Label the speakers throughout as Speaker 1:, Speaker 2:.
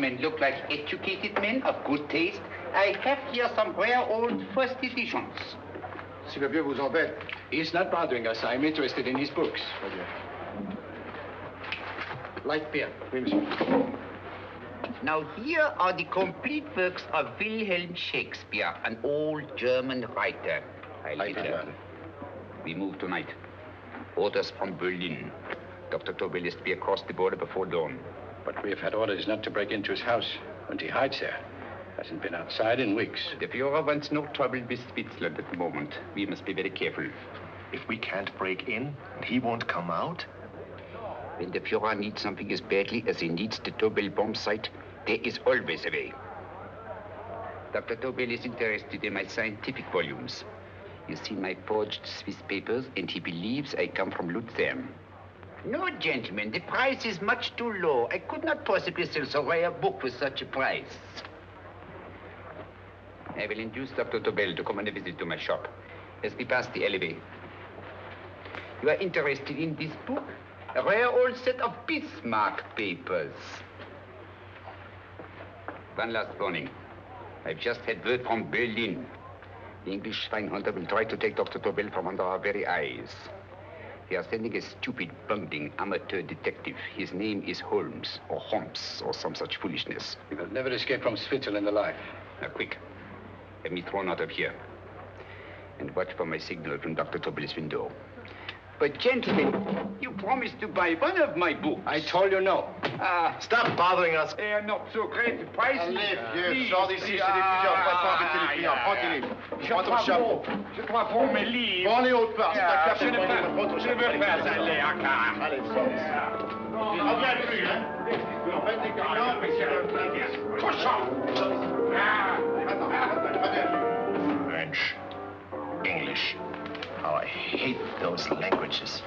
Speaker 1: gentlemen look like educated men of good taste, I have here some rare old first editions.
Speaker 2: Si le vieux vous embête.
Speaker 3: He's not bothering us. I'm interested in his books.
Speaker 2: Light beer.
Speaker 3: Oui, monsieur.
Speaker 1: Now, here are the complete works of Wilhelm Shakespeare, an old German writer. We move tonight. Orders from Berlin. Dr. Tobel is to be across the border before dawn.
Speaker 3: But we have had orders not to break into his house, and he hides there. Hasn't been outside in weeks.
Speaker 1: The Führer wants no trouble with Switzerland at the moment. We must be very careful.
Speaker 4: If we can't break in, he won't come out?
Speaker 1: When the Führer needs something as badly as he needs the Tobel Bombsight, there is always a way. Dr. Tobel is interested in my scientific volumes. He's seen my forged Swiss papers, and he believes I come from Lucerne. No, gentlemen, the price is much too low. I could not possibly sell so rare a book with such a price. I will induce Dr. Tobel to come on a visit to my shop as we pass the alleyway. You are interested in this book? A rare old set of Bismarck papers. One last warning. I've just had word from Berlin. The English spying hunter will try to take Dr. Tobel from under our very eyes. They are sending a stupid, bungling amateur detective. His name is Holmes, or some such foolishness.
Speaker 3: He will never escape from Switzerland alive.
Speaker 1: Now, quick. Have me thrown out of here. And watch for my signal from Dr. Tobel's window. But, gentlemen, you promised to buy one of my books.
Speaker 3: I told you no.
Speaker 4: Stop bothering us.
Speaker 1: They are not so great. The price is...
Speaker 2: Allez, vieux, sors d'ici, c'est des clients. Pas de embêter les clients. Prends ton chapeau.
Speaker 1: Je crois pour mes livres.
Speaker 2: Prends les hautes parts.
Speaker 1: Je ne veux pas aller à Kaaren.
Speaker 2: Allez, sors d'ici. Reviens plus, hein. En fait, des clients, mais c'est
Speaker 1: Cochon!
Speaker 4: French, English. How I hate those languages.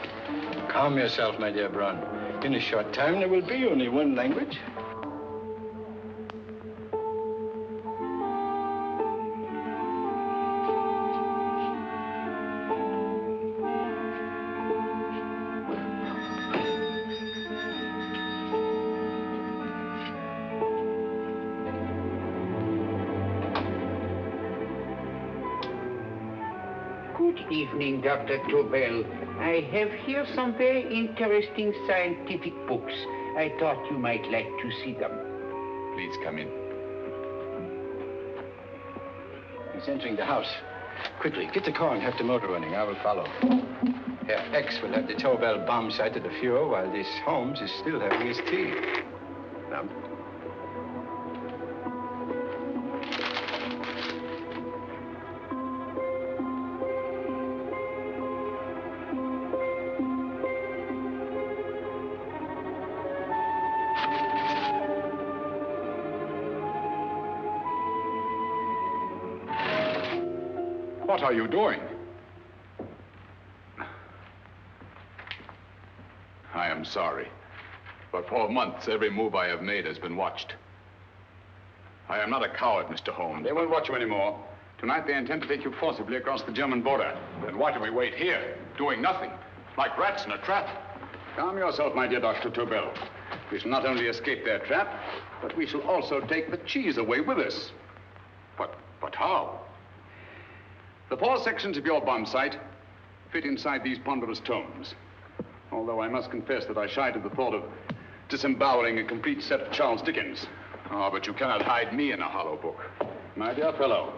Speaker 3: Calm yourself, my dear Braun. In a short time, there will be only one language.
Speaker 1: Good evening, Dr. Tobel. I have here some very interesting scientific books. I thought you might like to see them.
Speaker 3: Please come in. He's entering the house. Quickly, get the car and have the motor running. I will follow. Herr X will have the Tobel Bombsight to the Führer while this Holmes is still having his tea. Now.
Speaker 5: What are you doing? I am sorry, but for months, every move I have made has been watched. I am not a coward, Mr. Holmes.
Speaker 6: They won't watch you anymore. Tonight, they intend to take you forcibly across the German border.
Speaker 5: Then why do we wait here, doing nothing, like rats in a trap?
Speaker 6: Calm yourself, my dear Dr. Tobel. We shall not only escape their trap, but we shall also take the cheese away with us.
Speaker 5: But how?
Speaker 6: The 4 sections of your bomb sight fit inside these ponderous tomes. Although I must confess that I shied at the thought of disemboweling a complete set of Charles Dickens.
Speaker 5: Oh, but you cannot hide me in a hollow book.
Speaker 6: My dear fellow,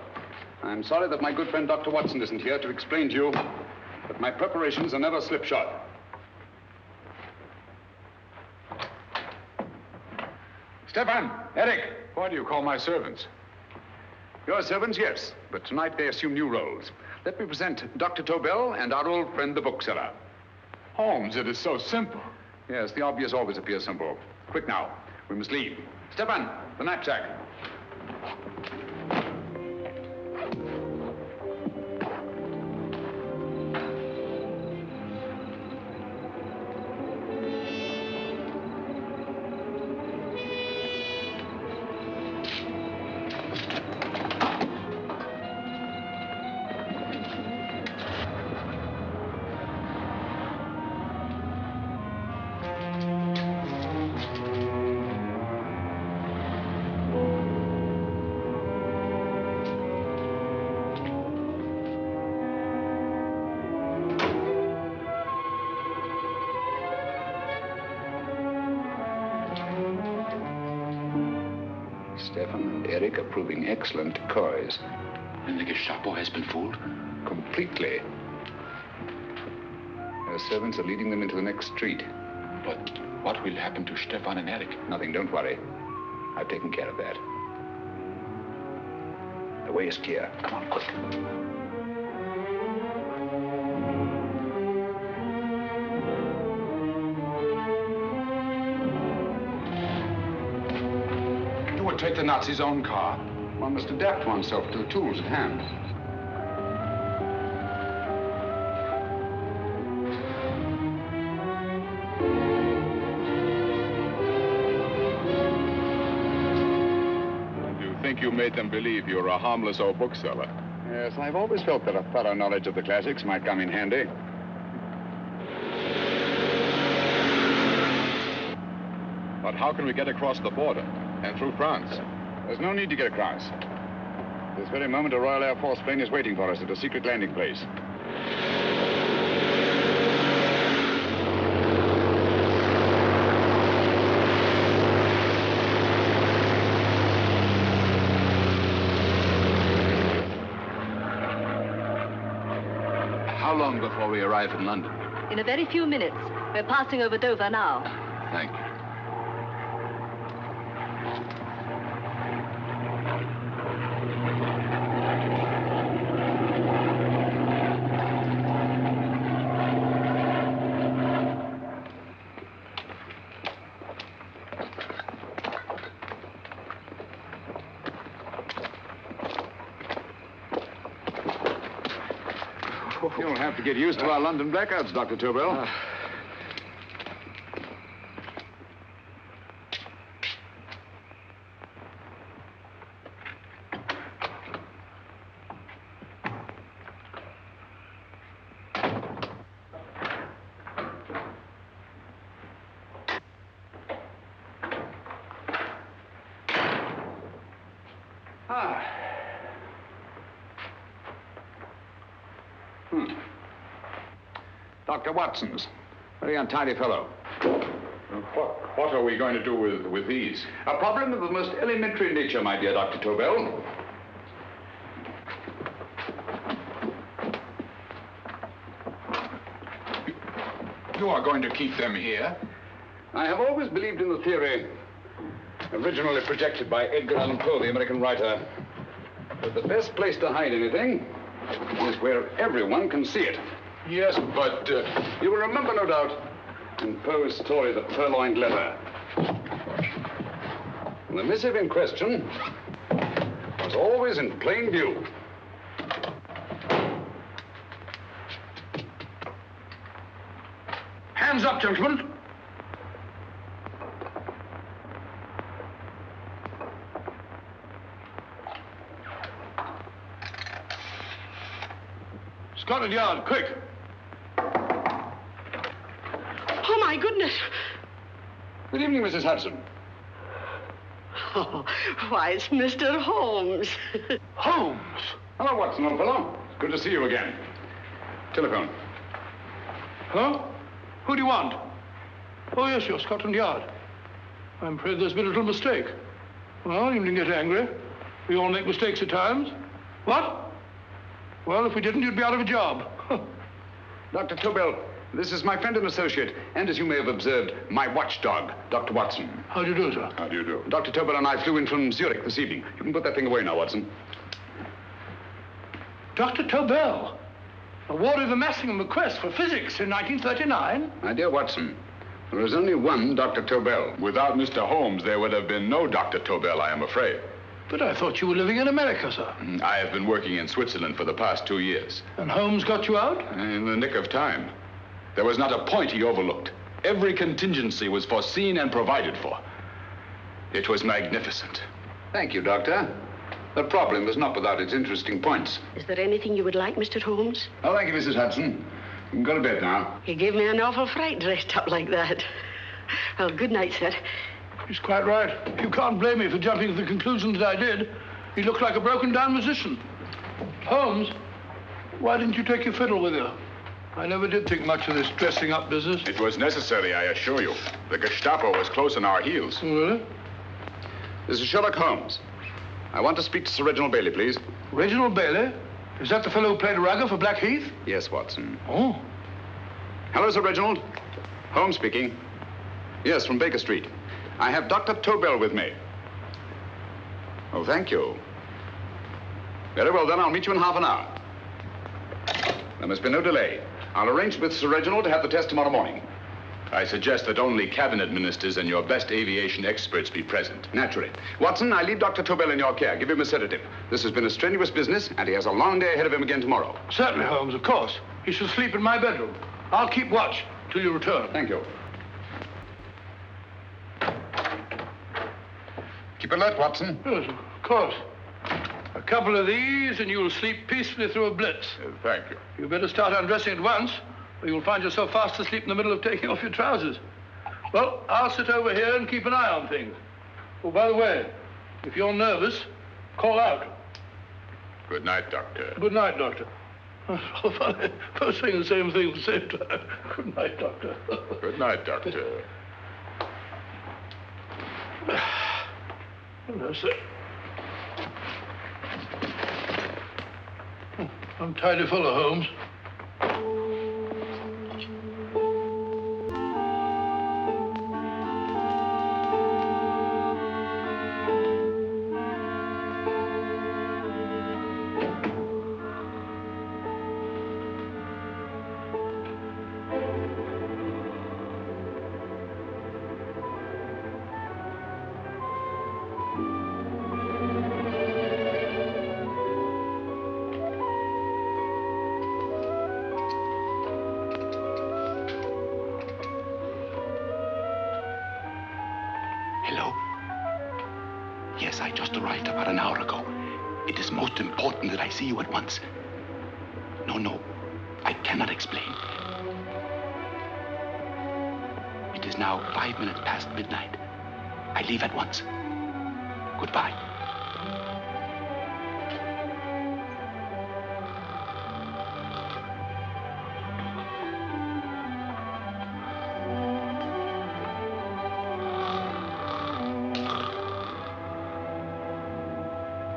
Speaker 6: I'm sorry that my good friend Dr. Watson isn't here to explain to you that my preparations are never slipshod.
Speaker 5: Stefan, Eric, why do you call my servants?
Speaker 6: Your servants, yes, but tonight they assume new roles. Let me present Dr. Tobel and our old friend, the bookseller.
Speaker 5: Holmes, it is so simple.
Speaker 6: Yes, the obvious always appears simple. Quick now, we must leave. Stefan, the knapsack. Stefan and Eric are proving excellent decoys.
Speaker 7: And the Gestapo has been fooled?
Speaker 6: Completely. Their servants are leading them into the next street.
Speaker 7: But what will happen to Stefan and Eric?
Speaker 6: Nothing, don't worry. I've taken care of that. The way is clear. Come on, quick.
Speaker 7: You would take the Nazis' own car?
Speaker 6: One must adapt oneself to the tools at hand.
Speaker 5: You made them believe you were a harmless old bookseller.
Speaker 6: Yes, I've always felt that a thorough knowledge of the classics might come in handy.
Speaker 5: But how can we get across the border and through France?
Speaker 6: There's no need to get across. This very moment, a Royal Air Force plane is waiting for us at a secret landing place.
Speaker 7: How long before we arrive in London?
Speaker 8: In a very few minutes. We're passing over Dover now.
Speaker 7: Thank you.
Speaker 6: You'll have to get used to our London blackouts, Dr. Tobel. Dr. Watson's. Very untidy fellow.
Speaker 5: What are we going to do with these?
Speaker 6: A problem of the most elementary nature, my dear Dr. Tobel.
Speaker 7: You are going to keep them here?
Speaker 6: I have always believed in the theory, originally projected by Edgar Allan Poe, the American writer, that the best place to hide anything is where everyone can see it.
Speaker 7: Yes, but...
Speaker 6: You will remember, no doubt, in Poe's story, The Purloined Letter. The missive in question was always in plain view.
Speaker 2: Hands up, gentlemen. Scotland Yard, quick.
Speaker 8: Oh, my goodness.
Speaker 6: Good evening, Mrs. Hudson.
Speaker 8: Oh, why, it's Mr. Holmes.
Speaker 2: Holmes.
Speaker 6: Hello, Watson, old fellow. It's good to see you again. Telephone.
Speaker 2: Huh? Who do you want? Oh, yes, you're Scotland Yard. I'm afraid there's been a little mistake. Well, you needn't get angry. We all make mistakes at times. What? Well, if we didn't, you'd be out of a job.
Speaker 6: Dr. Tobel, this is my friend and associate, and as you may have observed, my watchdog, Dr. Watson.
Speaker 2: How do you do, sir?
Speaker 6: How do you do? Dr. Tobel and I flew in from Zurich this evening. You can put that thing away now, Watson.
Speaker 2: Dr. Tobel, awarded the Massingham Bequest for physics in 1939.
Speaker 6: My dear Watson, there is only one Dr. Tobel.
Speaker 5: Without Mr. Holmes, there would have been no Dr. Tobel, I am afraid.
Speaker 2: But I thought you were living in America, sir.
Speaker 5: I have been working in Switzerland for the past 2 years.
Speaker 2: And Holmes got you out?
Speaker 5: In the nick of time. There was not a point he overlooked. Every contingency was foreseen and provided for. It was magnificent.
Speaker 6: Thank you, Doctor. The problem was not without its interesting points.
Speaker 8: Is there anything you would like, Mr. Holmes?
Speaker 6: Oh, thank you, Mrs. Hudson. You can go to bed now.
Speaker 8: You gave me an awful fright dressed up like that. Well, good night, sir.
Speaker 2: He's quite right. You can't blame me for jumping to the conclusion that I did. He looked like a broken-down musician. Holmes, why didn't you take your fiddle with you? I never did think much of this dressing-up business.
Speaker 5: It was necessary, I assure you. The Gestapo was close on our heels.
Speaker 2: Really?
Speaker 6: This is Sherlock Holmes. I want to speak to Sir Reginald Bailey, please.
Speaker 2: Reginald Bailey? Is that the fellow who played Rugger for Blackheath?
Speaker 6: Yes, Watson.
Speaker 2: Oh.
Speaker 6: Hello, Sir Reginald. Holmes speaking. Yes, from Baker Street. I have Dr. Tobel with me. Oh, thank you. Very well, then. I'll meet you in half an hour. There must be no delay. I'll arrange with Sir Reginald to have the test tomorrow morning.
Speaker 5: I suggest that only cabinet ministers and your best aviation experts be present.
Speaker 6: Naturally. Watson, I leave Dr. Tobel in your care. Give him a sedative. This has been a strenuous business, and he has a long day ahead of him again tomorrow.
Speaker 2: Certainly, Holmes, of course. He shall sleep in my bedroom. I'll keep watch till you return.
Speaker 6: Thank you. Keep alert, Watson.
Speaker 2: Yes, of course. A couple of these, and you'll sleep peacefully through a blitz.
Speaker 5: Thank you.
Speaker 2: You better start undressing at once, or you'll find yourself fast asleep in the middle of taking off your trousers. Well, I'll sit over here and keep an eye on things. Oh, by the way, if you're nervous, call out.
Speaker 5: Good night, Doctor.
Speaker 2: Good night, Doctor. Both saying the same thing at the same time. Good night, Doctor.
Speaker 5: Good night, Doctor.
Speaker 2: No, sir. I'm tidy full of Holmes.
Speaker 5: Hello? Yes, I just arrived about an hour ago. It is most important that I see you at once. No, I cannot explain. It is now 5 minutes past midnight. I leave at once. Goodbye.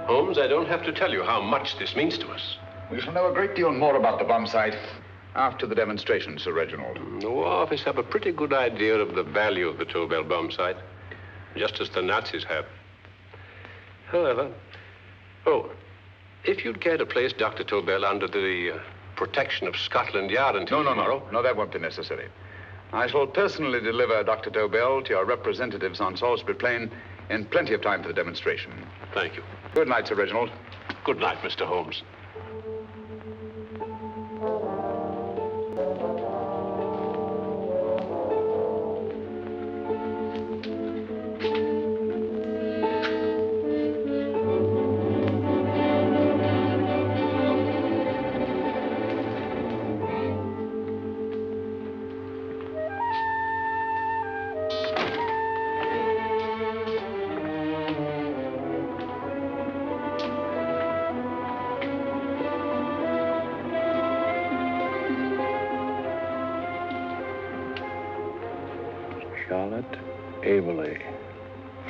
Speaker 9: Holmes, I don't have to tell you how much this means to us.
Speaker 6: We shall know a great deal more about the bomb site after the demonstration, Sir Reginald.
Speaker 9: The War Office have a pretty good idea of the value of the Tobel Bombsight, just as the Nazis have. However, if you'd care to place Dr. Tobel under the protection of Scotland Yard until tomorrow...
Speaker 6: No, that won't be necessary. I shall personally deliver Dr. Tobel to your representatives on Salisbury Plain in plenty of time for the demonstration.
Speaker 9: Thank you.
Speaker 6: Good night, Sir Reginald.
Speaker 9: Good night, Mr. Holmes.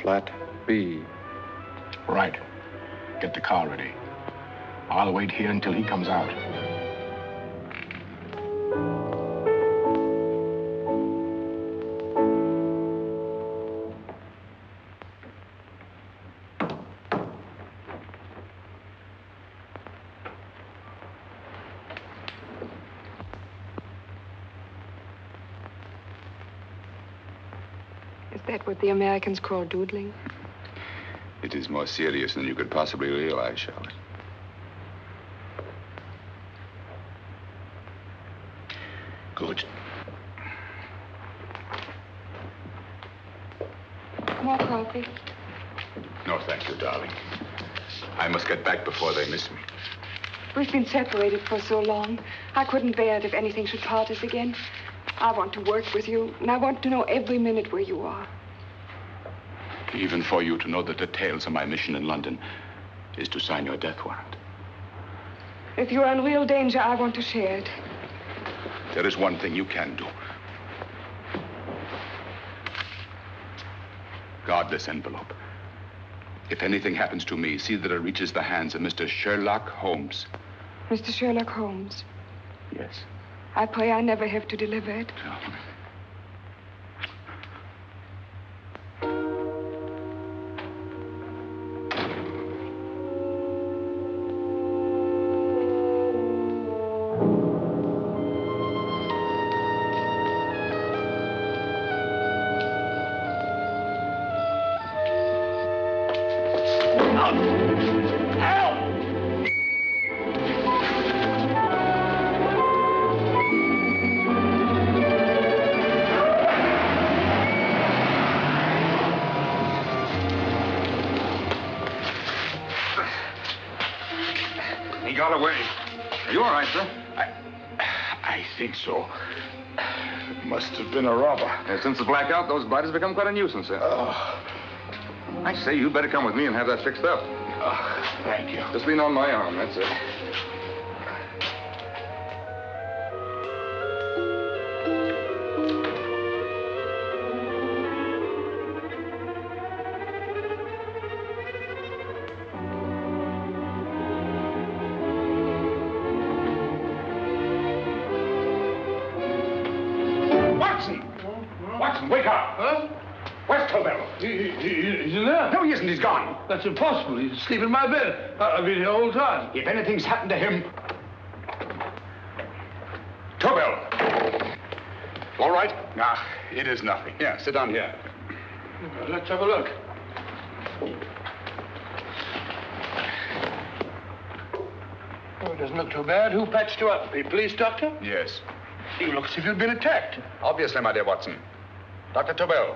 Speaker 3: Flat B.
Speaker 5: Right. Get the car ready. I'll wait here until he comes out.
Speaker 10: Is that what the Americans call doodling?
Speaker 6: It is more serious than you could possibly realize, Charlotte.
Speaker 5: Good.
Speaker 10: More coffee?
Speaker 5: No, thank you, darling. I must get back before they miss me.
Speaker 10: We've been separated for so long. I couldn't bear it if anything should part us again. I want to work with you, and I want to know every minute where you are.
Speaker 5: Even for you to know the details of my mission in London is to sign your death warrant.
Speaker 10: If you're in real danger, I want to share it.
Speaker 5: There is one thing you can do. Guard this envelope.
Speaker 7: If anything happens to me, see that it reaches the hands of Mr. Sherlock Holmes.
Speaker 10: Mr. Sherlock Holmes.
Speaker 7: Yes.
Speaker 10: I pray I never have to deliver it.
Speaker 7: No.
Speaker 6: He got away. Are you all right, sir?
Speaker 11: I think so. Must have been a robber.
Speaker 6: Since the blackout, those blighters have become quite a nuisance, sir. I say, you'd better come with me and have that fixed up.
Speaker 11: Thank you.
Speaker 6: Just lean on my arm, that's it.
Speaker 2: Watson, wake up. Huh? Where's Tobel? He's in there.
Speaker 6: No, he isn't. He's gone.
Speaker 2: That's impossible. He's asleep in my bed. I've been here all the time.
Speaker 6: If anything's happened to him... Tobel! All right?
Speaker 11: Nah, it is nothing.
Speaker 6: Yeah, sit down here.
Speaker 2: Let's have a look. Oh, it doesn't look too bad. Who patched you up? The police doctor?
Speaker 11: Yes.
Speaker 2: You look as if you'd been attacked.
Speaker 6: Obviously, my dear Watson. Dr. Tobel,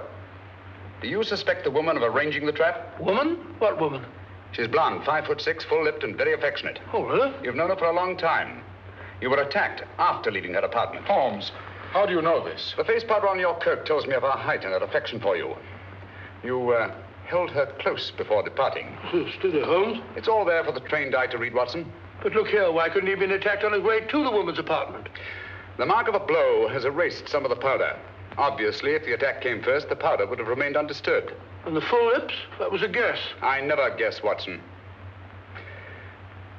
Speaker 6: do you suspect the woman of arranging the trap?
Speaker 2: Woman? What woman?
Speaker 6: She's blonde, 5'6", full-lipped, and very affectionate.
Speaker 2: Oh, really?
Speaker 6: You've known her for a long time. You were attacked after leaving her apartment.
Speaker 11: Holmes, how do you know this?
Speaker 6: The face powder on your coat tells me of her height and her affection for you. You held her close before departing.
Speaker 2: Still there, Holmes?
Speaker 6: It's all there for the trained eye to read, Watson.
Speaker 2: But look here, why couldn't he have been attacked on his way to the woman's apartment?
Speaker 6: The mark of a blow has erased some of the powder. Obviously, if the attack came first, the powder would have remained undisturbed.
Speaker 2: And the full lips? That was a guess.
Speaker 6: I never guess, Watson.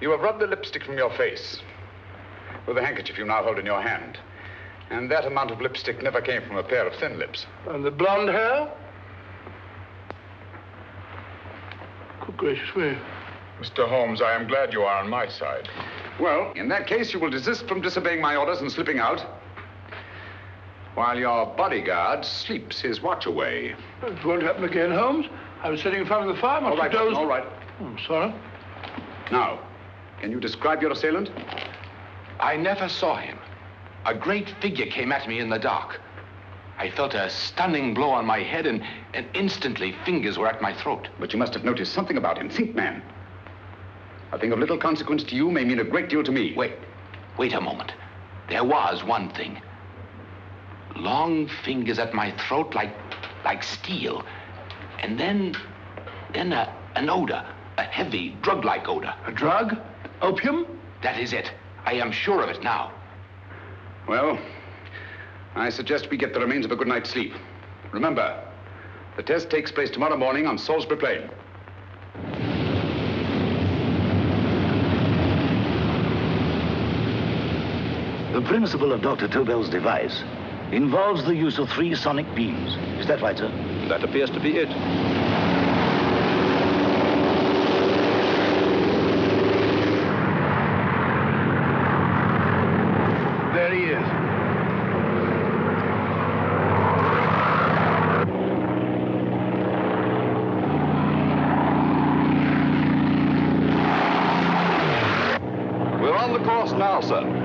Speaker 6: You have rubbed the lipstick from your face with the handkerchief you now hold in your hand. And that amount of lipstick never came from a pair of thin lips.
Speaker 2: And the blonde hair? Good gracious me.
Speaker 11: Mr. Holmes, I am glad you are on my side.
Speaker 6: Well, in that case, you will desist from disobeying my orders and slipping out while your bodyguard sleeps his watch away.
Speaker 2: It won't happen again, Holmes. I was sitting in front of the fire.
Speaker 6: All right, Watson, all right.
Speaker 2: I'm sorry.
Speaker 6: Now, can you describe your assailant?
Speaker 5: I never saw him. A great figure came at me in the dark. I felt a stunning blow on my head, and instantly fingers were at my throat.
Speaker 6: But you must have noticed something about him. Think, man. A thing of little consequence to you may mean a great deal to me.
Speaker 5: Wait a moment. There was one thing. Long fingers at my throat like steel. And then an odor, a heavy, drug-like odor.
Speaker 2: A drug? Opium?
Speaker 5: That is it. I am sure of it now.
Speaker 6: Well, I suggest we get the remains of a good night's sleep. Remember, the test takes place tomorrow morning on Salisbury Plain.
Speaker 12: The principle of Dr. Tobel's device involves the use of 3 sonic beams. Is that right, sir?
Speaker 9: That appears to be it.
Speaker 2: There he is.
Speaker 6: We're on the course now, sir.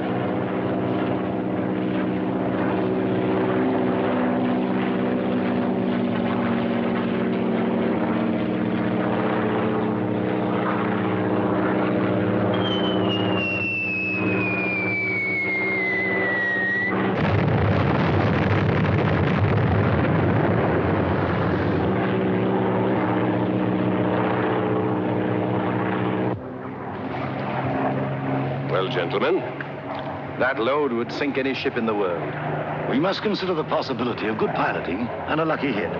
Speaker 9: Gentlemen, that load would sink any ship in the world.
Speaker 12: We must consider the possibility of good piloting and a lucky hit.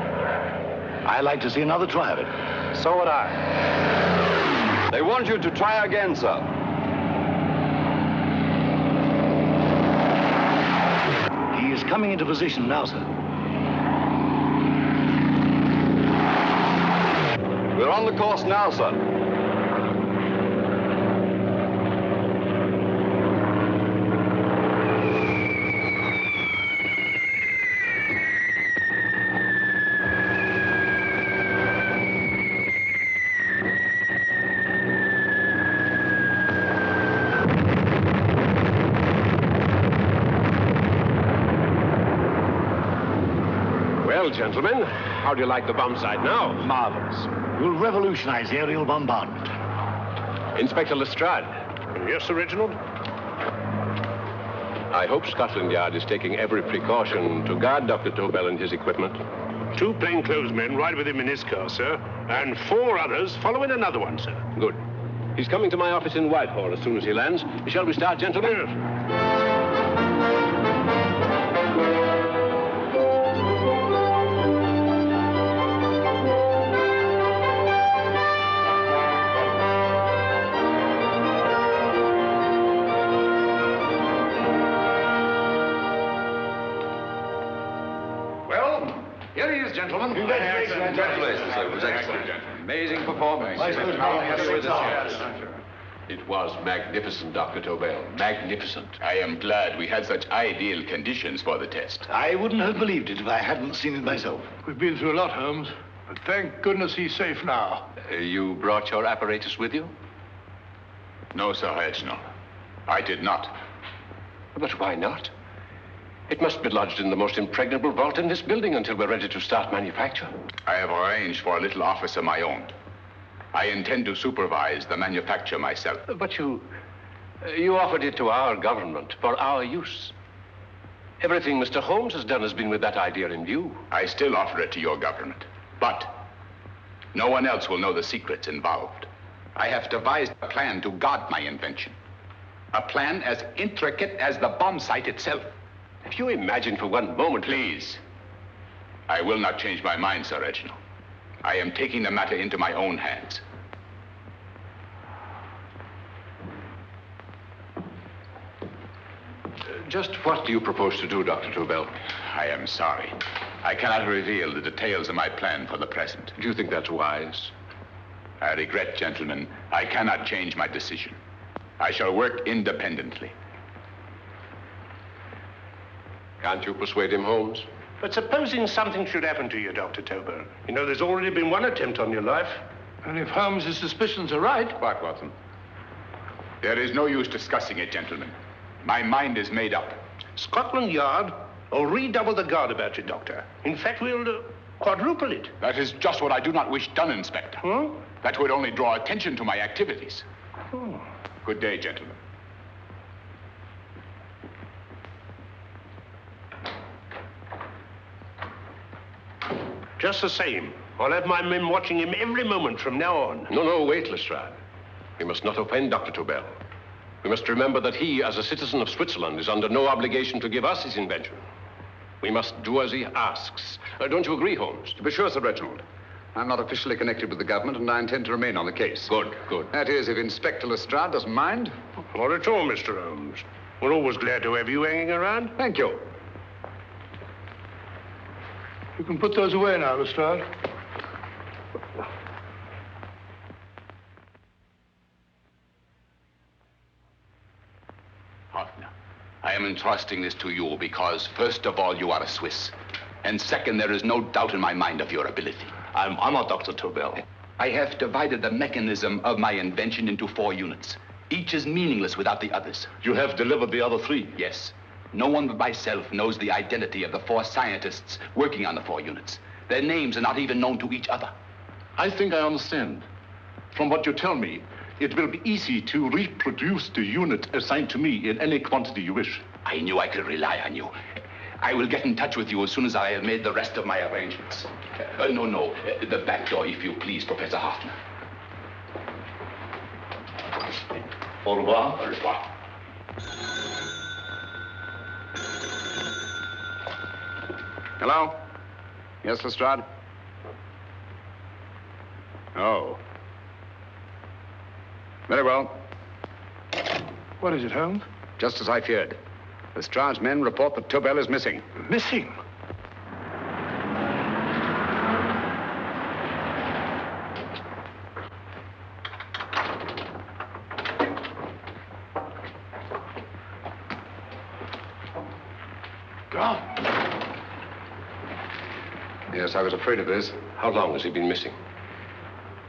Speaker 12: I like to see another try of it.
Speaker 13: So would I.
Speaker 14: They want you to try again, sir.
Speaker 12: He is coming into position now, sir.
Speaker 14: We're on the course now, sir.
Speaker 9: Well, gentlemen, how do you like the bombsight now?
Speaker 12: Marvelous. Will revolutionize aerial bombardment.
Speaker 9: Inspector Lestrad.
Speaker 2: Yes, Sir Reginald?
Speaker 9: I hope Scotland Yard is taking every precaution to guard Dr. Tobel and his equipment.
Speaker 2: 2 plainclothesmen ride with him in his car, sir, and 4 others follow in another one, sir.
Speaker 9: Good. He's coming to my office in Whitehall as soon as he lands. Shall we start, gentlemen?
Speaker 2: Yes.
Speaker 6: Here he is, gentlemen.
Speaker 14: Congratulations, sir. It was excellent. Amazing performance.
Speaker 9: It was magnificent, Dr. Tobel. Magnificent.
Speaker 5: I am glad we had such ideal conditions for the test.
Speaker 12: I wouldn't have believed it if I hadn't seen it myself.
Speaker 2: We've been through a lot, Holmes, but thank goodness he's safe now.
Speaker 5: You brought your apparatus with you? No, Sir Reginald. I did not.
Speaker 9: But why not? It must be lodged in the most impregnable vault in this building until we're ready to start manufacture.
Speaker 5: I have arranged for a little office of my own. I intend to supervise the manufacture myself.
Speaker 9: But you offered it to our government for our use. Everything Mr. Holmes has done has been with that idea in view.
Speaker 5: I still offer it to your government, but no one else will know the secrets involved. I have devised a plan to guard my invention. A plan as intricate as the bombsight itself.
Speaker 9: If you imagine for one moment...
Speaker 5: Please. I will not change my mind, Sir Reginald. I am taking the matter into my own hands.
Speaker 9: Just what do you propose to do, Dr. Tobel?
Speaker 5: I am sorry. I cannot reveal the details of my plan for the present.
Speaker 9: Do you think that's wise?
Speaker 5: I regret, gentlemen, I cannot change my decision. I shall work independently.
Speaker 9: Can't you persuade him, Holmes?
Speaker 2: But supposing something should happen to you, Dr. Tobel. You know, there's already been one attempt on your life. And if Holmes' suspicions are right...
Speaker 5: Quiet, Watson. There is no use discussing it, gentlemen. My mind is made up.
Speaker 2: Scotland Yard will redouble the guard about you, Doctor. In fact, we'll quadruple it.
Speaker 5: That is just what I do not wish done, Inspector. That would only draw attention to my activities. Good day, gentlemen.
Speaker 2: Just the same, I'll have my men watching him every moment from now on.
Speaker 9: No, wait, Lestrad. We must not offend Dr. Tobel. We must remember that he, as a citizen of Switzerland, is under no obligation to give us his invention. We must do as he asks. Don't you agree, Holmes?
Speaker 6: To be sure, Sir Reginald. I'm not officially connected with the government, and I intend to remain on the case.
Speaker 9: Good.
Speaker 6: That is, if Inspector Lestrad doesn't mind.
Speaker 2: Not at all, Mr. Holmes. We're always glad to have you hanging around.
Speaker 6: Thank you.
Speaker 2: You can put those away now, Lestrad.
Speaker 5: Hoffner, I am entrusting this to you because, first of all, you are a Swiss. And second, there is no doubt in my mind of your ability.
Speaker 13: I'm honored, Dr. Tobel.
Speaker 5: I have divided the mechanism of my invention into 4 units. Each is meaningless without the others.
Speaker 13: You have delivered the other 3?
Speaker 5: Yes. No one but myself knows the identity of the 4 scientists working on the 4 units. Their names are not even known to each other.
Speaker 11: I think I understand. From what you tell me, it will be easy to reproduce the unit assigned to me in any quantity you wish.
Speaker 5: I knew I could rely on you. I will get in touch with you as soon as I have made the rest of my arrangements. No. The back door, if you please, Professor Hoffner.
Speaker 11: Au revoir.
Speaker 5: Au revoir.
Speaker 6: Hello? Yes, Lestrad? Oh. Very well.
Speaker 2: What is it, Holmes?
Speaker 6: Just as I feared. Lestrad's men report that Tobel is missing.
Speaker 2: Missing? Gone.
Speaker 6: Yes, I was afraid of this.
Speaker 9: How long has he been missing?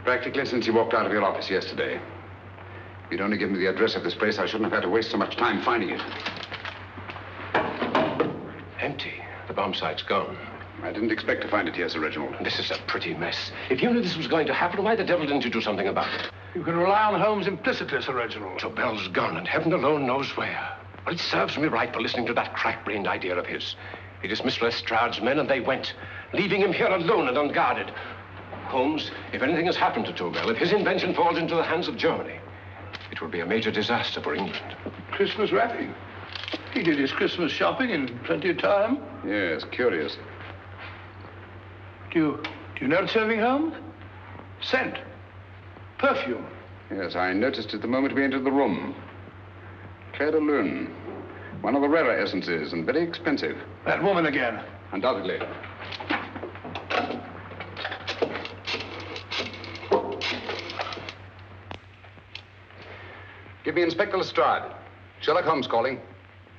Speaker 6: Practically since he walked out of your office yesterday. If you'd only given me the address of this place, I shouldn't have had to waste so much time finding it.
Speaker 9: Empty. The bomb site's gone.
Speaker 6: I didn't expect to find it here, Sir Reginald.
Speaker 9: This is a pretty mess. If you knew this was going to happen, why the devil didn't you do something about it?
Speaker 2: You can rely on Holmes implicitly, Sir Reginald.
Speaker 9: Tobel's gone, and heaven alone knows where. Well, it serves me right for listening to that crack-brained idea of his. He dismissed Lestrad's men, and they went, leaving him here alone and unguarded. Holmes, if anything has happened to Tobel, if his invention falls into the hands of Germany, it will be a major disaster for England.
Speaker 2: Christmas wrapping. He did his Christmas shopping in plenty of time.
Speaker 6: Yes, curious.
Speaker 2: Do you notice anything, Holmes? Scent. Perfume.
Speaker 6: Yes, I noticed it the moment we entered the room. Clair de Lune. One of the rarer essences, and very expensive.
Speaker 2: That woman again.
Speaker 6: Undoubtedly. Give me Inspector Lestrad. Sherlock Holmes calling.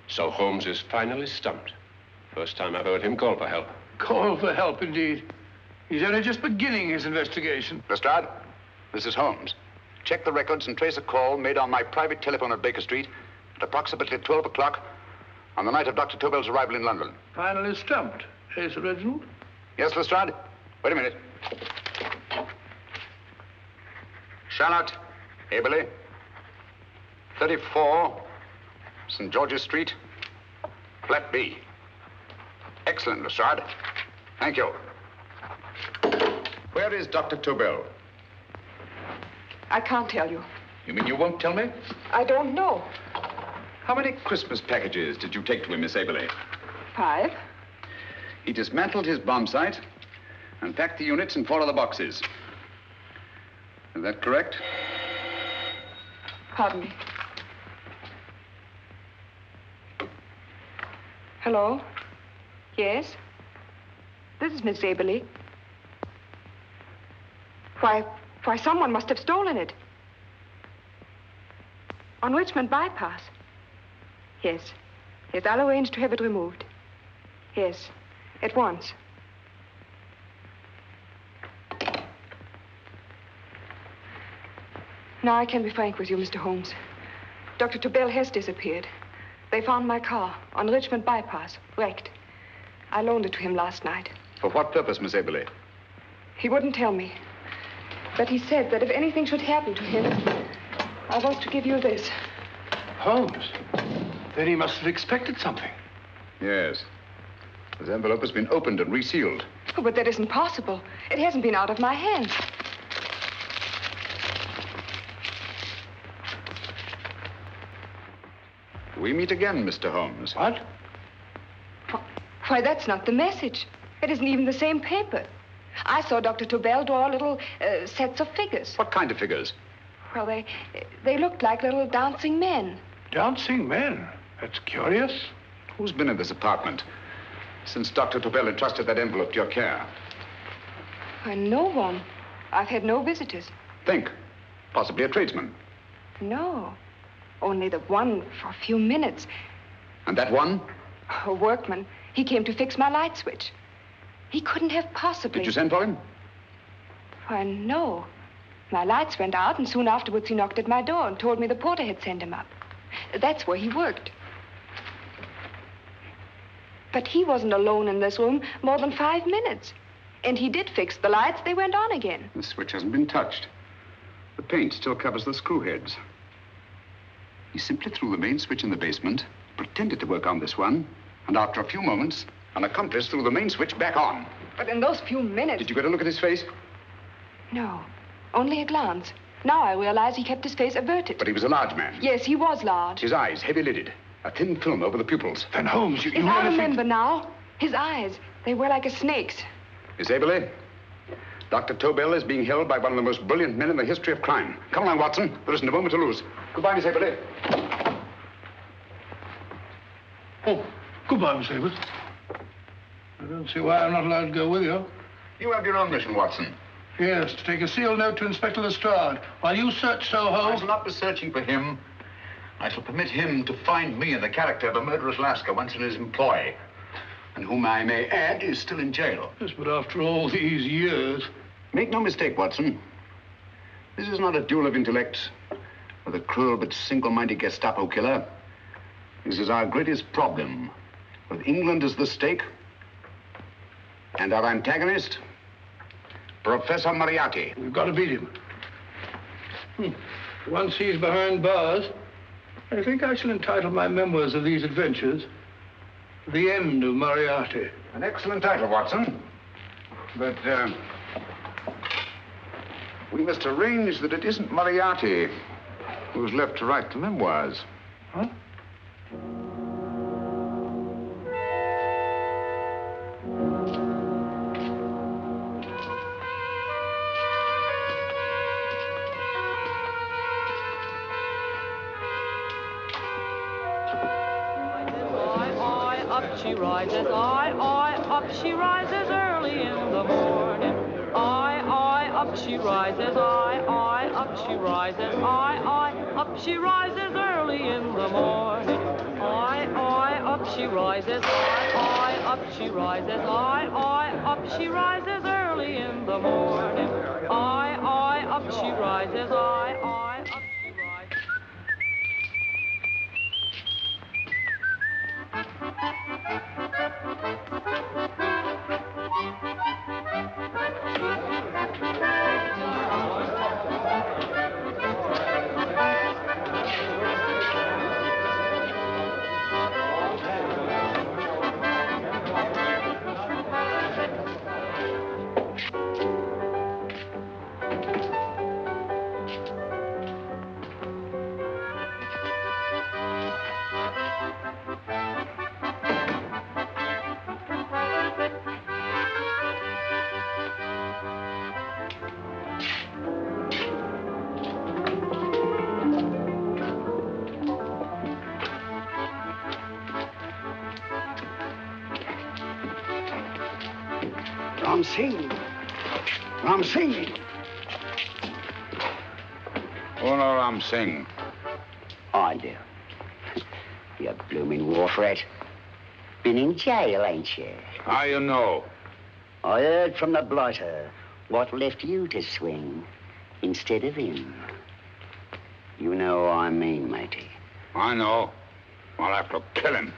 Speaker 9: So Holmes is finally stumped. First time I've heard him call for help.
Speaker 2: Call for help, indeed. He's only just beginning his investigation.
Speaker 6: Lestrad, this is Holmes. Check the records and trace a call made on my private telephone at Baker Street at approximately 12 o'clock on the night of Dr. Tobel's arrival in London.
Speaker 2: Finally stumped, eh, Sir Reginald?
Speaker 6: Yes, Lestrad? Wait a minute. Charlotte, Aberley, 34, St. George's Street, flat B. Excellent, Lestrad. Thank you. Where is Dr. Tobel?
Speaker 10: I can't tell you.
Speaker 6: You mean you won't tell me?
Speaker 10: I don't know.
Speaker 6: How many Christmas packages did you take to him, Miss Aberley?
Speaker 10: 5.
Speaker 6: He dismantled his bomb site and packed the units in 4 other boxes. Is that correct?
Speaker 10: Pardon me. Hello? Yes? This is Miss Aberley. Why, someone must have stolen it. On Richmond Bypass. Yes. Yes, I'll arrange to have it removed. Yes, at once. Now I can be frank with you, Mr. Holmes. Dr. Tobel has disappeared. They found my car on Richmond Bypass, wrecked. I loaned it to him last night.
Speaker 6: For what purpose, Miss Aberley?
Speaker 10: He wouldn't tell me. But he said that if anything should happen to him, I was to give you this.
Speaker 2: Holmes? Then he must have expected something.
Speaker 6: Yes. This envelope has been opened and resealed.
Speaker 10: Oh, but that isn't possible. It hasn't been out of my hands.
Speaker 6: We meet again, Mr. Holmes.
Speaker 2: What?
Speaker 10: Why, that's not the message. It isn't even the same paper. I saw Dr. Tobel draw little sets of figures.
Speaker 6: What kind of figures?
Speaker 10: Well, they looked like little dancing men.
Speaker 2: Dancing men? That's curious.
Speaker 6: Who's been in this apartment since Dr. Tobel entrusted that envelope to your care?
Speaker 10: Why, no one. I've had no visitors.
Speaker 6: Think. Possibly a tradesman.
Speaker 10: No. Only the one for a few minutes.
Speaker 6: And that one?
Speaker 10: A workman. He came to fix my light switch. He couldn't have possibly...
Speaker 6: Did you send for him?
Speaker 10: Why, no. My lights went out, and soon afterwards he knocked at my door and told me the porter had sent him up. That's where he worked. But he wasn't alone in this room more than 5 minutes. And he did fix the lights. They went on again.
Speaker 6: The switch hasn't been touched. The paint still covers the screw heads. He simply threw the main switch in the basement, pretended to work on this one, and after a few moments, an accomplice threw the main switch back on.
Speaker 10: But in those few minutes...
Speaker 6: Did you get a look at his face?
Speaker 10: No, only a glance. Now I realize he kept his face averted.
Speaker 6: But he was a large man.
Speaker 10: Yes, he was large.
Speaker 6: His eyes heavy-lidded, a thin film over the pupils.
Speaker 2: Then Holmes, you
Speaker 10: If I remember now, his eyes, they were like a snake's.
Speaker 6: Miss Aberley, Dr. Tobel is being held by one of the most brilliant men in the history of crime. Come along, Watson. There isn't a moment to lose. Goodbye, Miss Haverly.
Speaker 2: Oh, goodbye, Miss Haverly. I don't see why I'm not allowed to go with you.
Speaker 6: You have your own mission, Watson.
Speaker 2: Yes, to take a sealed note to Inspector Lestrad while you search Soho.
Speaker 6: I shall not be searching for him. I shall permit him to find me in the character of a murderous Lascar once in his employ, and whom I may add is still in jail.
Speaker 2: Yes, but after all these years...
Speaker 6: Make no mistake, Watson. This is not a duel of intellects with a cruel but single-minded Gestapo killer. This is our greatest problem, with England as the stake, and our antagonist, Professor Moriarty.
Speaker 2: We've got to beat him. Once he's behind bars, I think I shall entitle my memoirs of these adventures The End of Moriarty.
Speaker 6: An excellent title, Watson. But, we must arrange that it isn't Moriarty who's left to write the memoirs.
Speaker 2: Huh?
Speaker 15: Up she rises, up she rises early in the morning. Up she rises, up she rises, up she rises early in the morning. Up she rises, up she rises, up she rises early in the morning. Up she rises, up she rises.
Speaker 6: Ram Singh. Oh, no, Ram Singh.
Speaker 1: I do. You blooming war threat. Been in jail, ain't you?
Speaker 6: How you know?
Speaker 1: I heard from the blighter what left you to swing instead of him. You know what I mean, matey.
Speaker 6: I know. I'll have to kill him.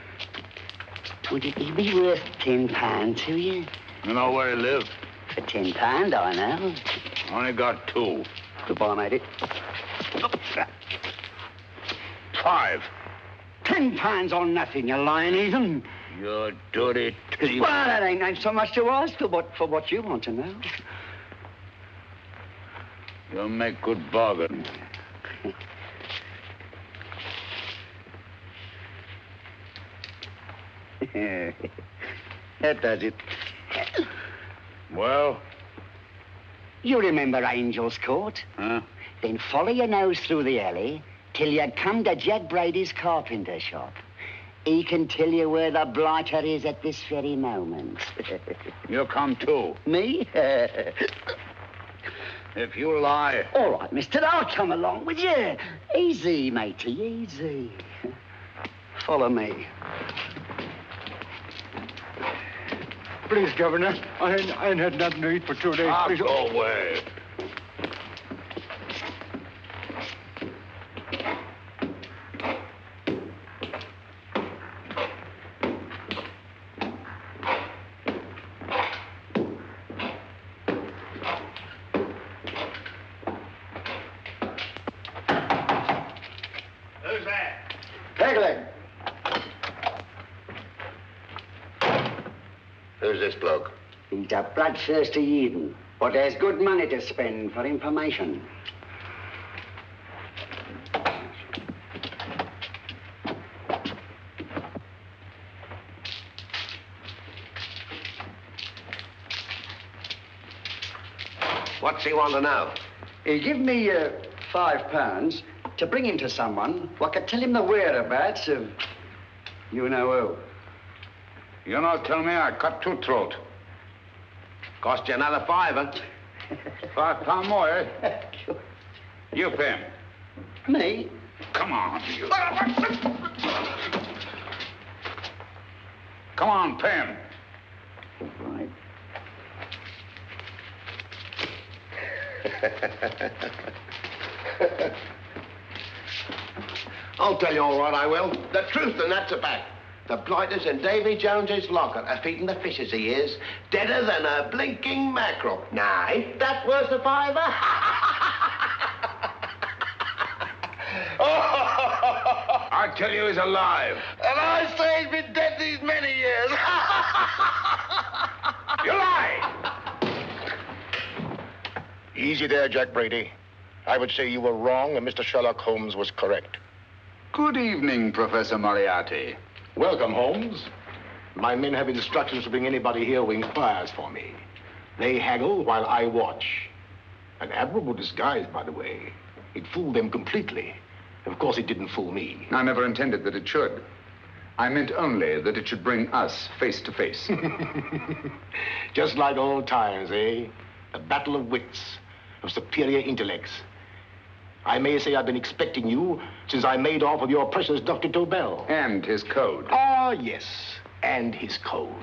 Speaker 1: Would it be worth £10 to you?
Speaker 6: You know where he lives?
Speaker 1: For £10, I know.
Speaker 6: Only got 2.
Speaker 1: Goodbye, matey.
Speaker 6: 5.
Speaker 1: £10 on nothing, you lying heathen.
Speaker 6: You dirty thief.
Speaker 1: Well, that ain't so much to ask for what you want to know.
Speaker 6: You'll make good bargain.
Speaker 1: That does it.
Speaker 6: Well?
Speaker 1: You remember Angel's Court?
Speaker 6: Huh?
Speaker 1: Then follow your nose through the alley till you come to Jack Brady's carpenter shop. He can tell you where the blighter is at this very moment.
Speaker 6: You'll come too.
Speaker 1: Me?
Speaker 6: If you lie.
Speaker 1: All right, mister, I'll come along with you. Easy, matey, easy. Follow me.
Speaker 16: Please, Governor, I ain't had nothing to eat for 2 days.
Speaker 6: Ah,
Speaker 16: Please.
Speaker 6: go away.
Speaker 16: Who's that?
Speaker 1: Pegleg.
Speaker 6: Who's this bloke?
Speaker 1: He's a bloodthirsty heathen, but there's good money to spend for information.
Speaker 17: What's he want to know?
Speaker 18: He give me £5 to bring him to someone who could tell him the whereabouts of you know who.
Speaker 6: You not tell me I cut two throat.
Speaker 17: Cost you another £5.
Speaker 6: £5 more, eh? You pay him.
Speaker 18: Me?
Speaker 6: Come on, you. Come on, pay him.
Speaker 18: Right.
Speaker 17: I'll tell you all right, I will. The truth, and that's a fact. The blighters in Davy Jones's locker are feeding the fishes, he is. Deader than a blinking mackerel. Now, ain't that worth a £5?
Speaker 6: I tell you he's alive.
Speaker 17: And I say he's been dead these many years.
Speaker 6: You lie!
Speaker 19: Easy there, Jack Brady. I would say you were wrong and Mr. Sherlock Holmes was correct.
Speaker 6: Good evening, Professor Moriarty.
Speaker 19: Welcome, Holmes. My men have instructions to bring anybody here who inquires for me. They haggle while I watch. An admirable disguise, by the way. It fooled them completely. Of course, it didn't fool me.
Speaker 6: I never intended that it should. I meant only that it should bring us face to face.
Speaker 19: Just like old times, eh? A battle of wits, of superior intellects. I may say I've been expecting you since I made off with your precious Dr. Tobel.
Speaker 6: And his code.
Speaker 19: Ah, yes, and his code.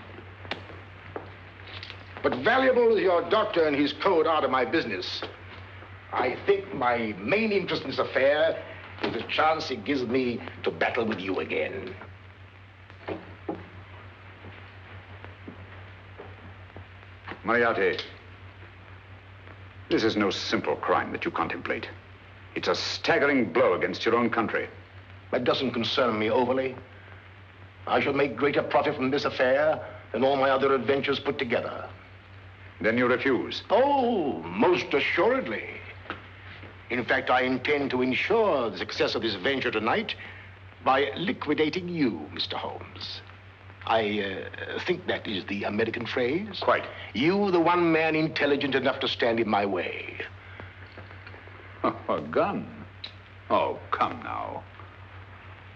Speaker 19: But valuable as your doctor and his code are to my business, I think my main interest in this affair is the chance it gives me to battle with you again.
Speaker 6: Moriarty, this is no simple crime that you contemplate. It's a staggering blow against your own country.
Speaker 19: That doesn't concern me overly. I shall make greater profit from this affair than all my other adventures put together.
Speaker 6: Then you refuse?
Speaker 19: Oh, most assuredly. In fact, I intend to ensure the success of this venture tonight by liquidating you, Mr. Holmes. I think that is the American phrase.
Speaker 6: Quite.
Speaker 19: You, the one man intelligent enough to stand in my way.
Speaker 6: A gun? Oh, come now.